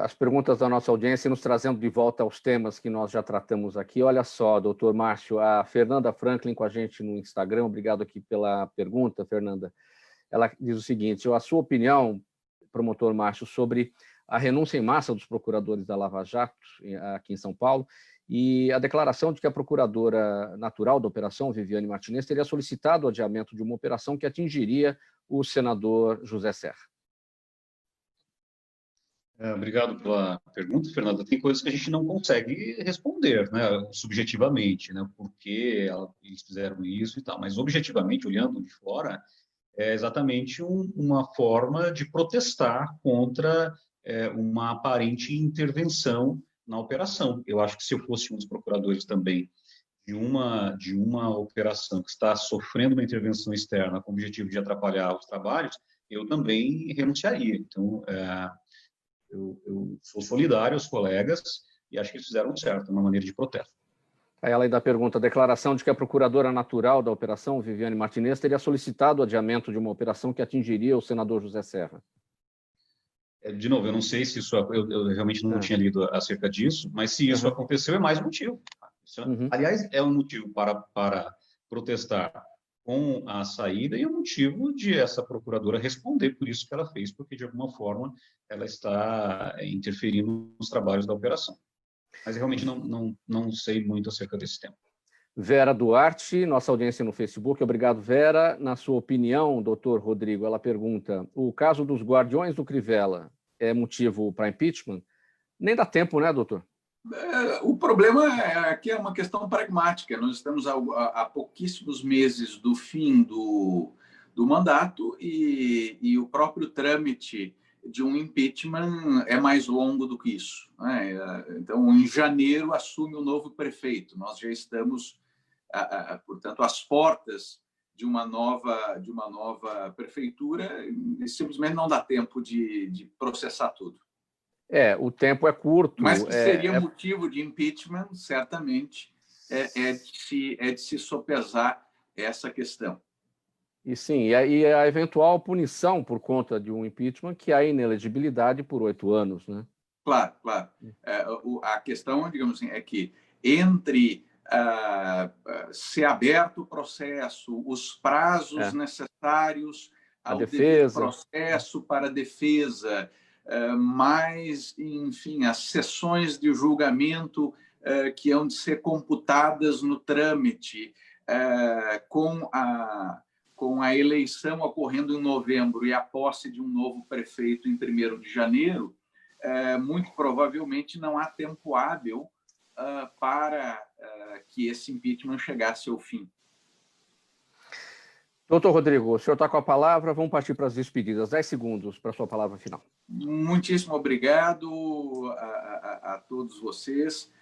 As perguntas da nossa audiência nos trazendo de volta aos temas que nós já tratamos aqui. Olha só, doutor Márcio, a Fernanda Franklin com a gente no Instagram. Obrigado aqui pela pergunta, Fernanda. Ela diz o seguinte: a sua opinião, promotor Márcio, sobre a renúncia em massa dos procuradores da Lava Jato aqui em São Paulo e a declaração de que a procuradora natural da operação, Viviane Martinez, teria solicitado o adiamento de uma operação que atingiria o senador José Serra. Obrigado pela pergunta, Fernanda. Tem coisas que a gente não consegue responder, né, subjetivamente, né, porque eles fizeram isso e tal, mas objetivamente, olhando de fora, é exatamente uma forma de protestar contra uma aparente intervenção na operação. Eu acho que se eu fosse um dos procuradores também de uma operação que está sofrendo uma intervenção externa com o objetivo de atrapalhar os trabalhos, eu também renunciaria. Então, eu sou solidário aos colegas e acho que eles fizeram certo, uma maneira de protesto. Ela ainda pergunta: a declaração de que a procuradora natural da operação, Viviane Martinez, teria solicitado o adiamento de uma operação que atingiria o senador José Serra. De novo, eu não sei se isso... Eu realmente não tinha lido acerca disso, mas se isso aconteceu, é mais um motivo. Isso, aliás, é um motivo para protestar com a saída e um motivo de essa procuradora responder por isso que ela fez, porque, de alguma forma, ela está interferindo nos trabalhos da operação. Mas eu realmente não sei muito acerca desse tema. Vera Duarte, nossa audiência no Facebook. Obrigado, Vera. Na sua opinião, doutor Rodrigo, ela pergunta, o caso dos Guardiões do Crivella é motivo para impeachment? Nem dá tempo, né, doutor? O problema é que é uma questão pragmática. Nós estamos há pouquíssimos meses do fim do mandato e o próprio trâmite de um impeachment é mais longo do que isso, né? Então, em janeiro, assume o novo prefeito. Nós já estamos, portanto, às portas de uma nova prefeitura e simplesmente não dá tempo de processar tudo. O tempo é curto. Mas que seria motivo de impeachment, certamente, é de se sopesar essa questão. E sim, e a eventual punição por conta de um impeachment, que é a inelegibilidade por 8 anos, né? Claro, claro. A questão, digamos assim, é que entre ser aberto o processo, os prazos necessários ao devido processo para a defesa, mas, enfim, as sessões de julgamento que hão de ser computadas no trâmite, com a eleição ocorrendo em novembro e a posse de um novo prefeito em 1º de janeiro, muito provavelmente não há tempo hábil para que esse impeachment chegasse ao fim. Doutor Rodrigo, o senhor está com a palavra, vamos partir para as despedidas. 10 segundos para a sua palavra final. Muitíssimo obrigado a todos vocês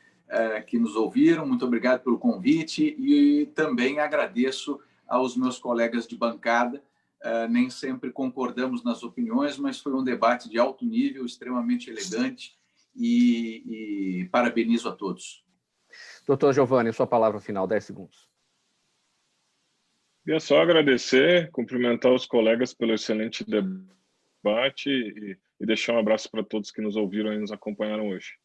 que nos ouviram, muito obrigado pelo convite e também agradeço aos meus colegas de bancada. Nem sempre concordamos nas opiniões, mas foi um debate de alto nível, extremamente elegante e parabenizo a todos. Doutor Giovanni, sua palavra final, 10 segundos. Queria só agradecer, cumprimentar os colegas pelo excelente debate e deixar um abraço para todos que nos ouviram e nos acompanharam hoje.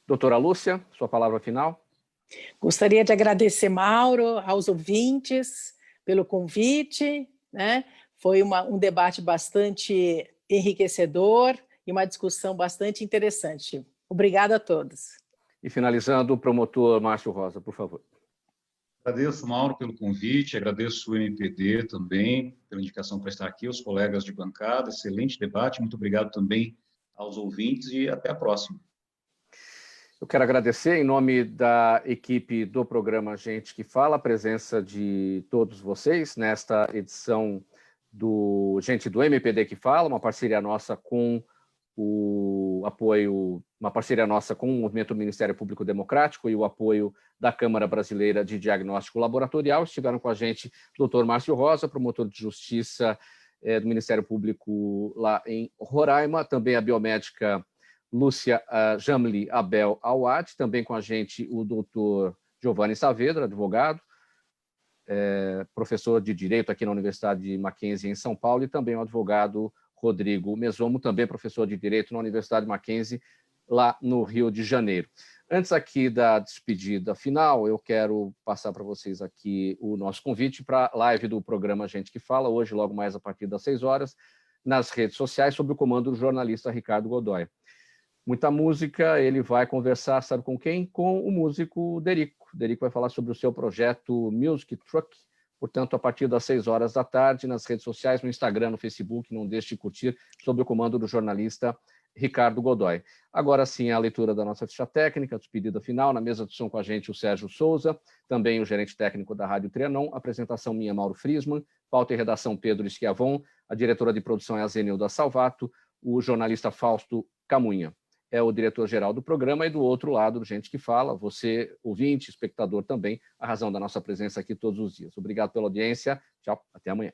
Doutora Lúcia, sua palavra final. Gostaria de agradecer, Mauro, aos ouvintes pelo convite, né? Foi um debate bastante enriquecedor e uma discussão bastante interessante. Obrigada a todos. E finalizando, o promotor Márcio Rosa, por favor. Agradeço, Mauro, pelo convite, agradeço o MPD também pela indicação para estar aqui, os colegas de bancada, excelente debate, muito obrigado também aos ouvintes e até a próxima. Eu quero agradecer, em nome da equipe do programa Gente que Fala, a presença de todos vocês nesta edição do Gente do MPD que Fala, uma parceria nossa com o apoio, uma parceria nossa com o Movimento do Ministério Público Democrático e o apoio da Câmara Brasileira de Diagnóstico Laboratorial. Estiveram com a gente o Dr. Márcio Rosa, promotor de Justiça do Ministério Público lá em Roraima, também a biomédica Lúcia Jamli Abel Awad, também com a gente o Dr. Giovanni Saavedra, advogado, professor de Direito aqui na Universidade de Mackenzie, em São Paulo, e também o advogado Rodrigo Mesomo, também professor de Direito na Universidade de Mackenzie, lá no Rio de Janeiro. Antes aqui da despedida final, eu quero passar para vocês aqui o nosso convite para a live do programa Gente que Fala, hoje, logo mais a partir das 6 horas, nas redes sociais, sob o comando do jornalista Ricardo Godoy. Muita música, ele vai conversar, sabe com quem? Com o músico Derico. Derico vai falar sobre o seu projeto Music Truck, portanto, a partir das 6 horas da tarde, nas redes sociais, no Instagram, no Facebook, não deixe de curtir, sob o comando do jornalista Ricardo Godoy. Agora sim, a leitura da nossa ficha técnica, a despedida final, na mesa de som com a gente o Sérgio Souza, também o gerente técnico da Rádio Trianon, apresentação minha, Mauro Friesman, pauta e redação Pedro Schiavon, a diretora de produção é a Zenilda Salvato, o jornalista Fausto Camunha é o diretor-geral do programa, e do outro lado, Gente que Fala, você, ouvinte, espectador também, a razão da nossa presença aqui todos os dias. Obrigado pela audiência, tchau, até amanhã.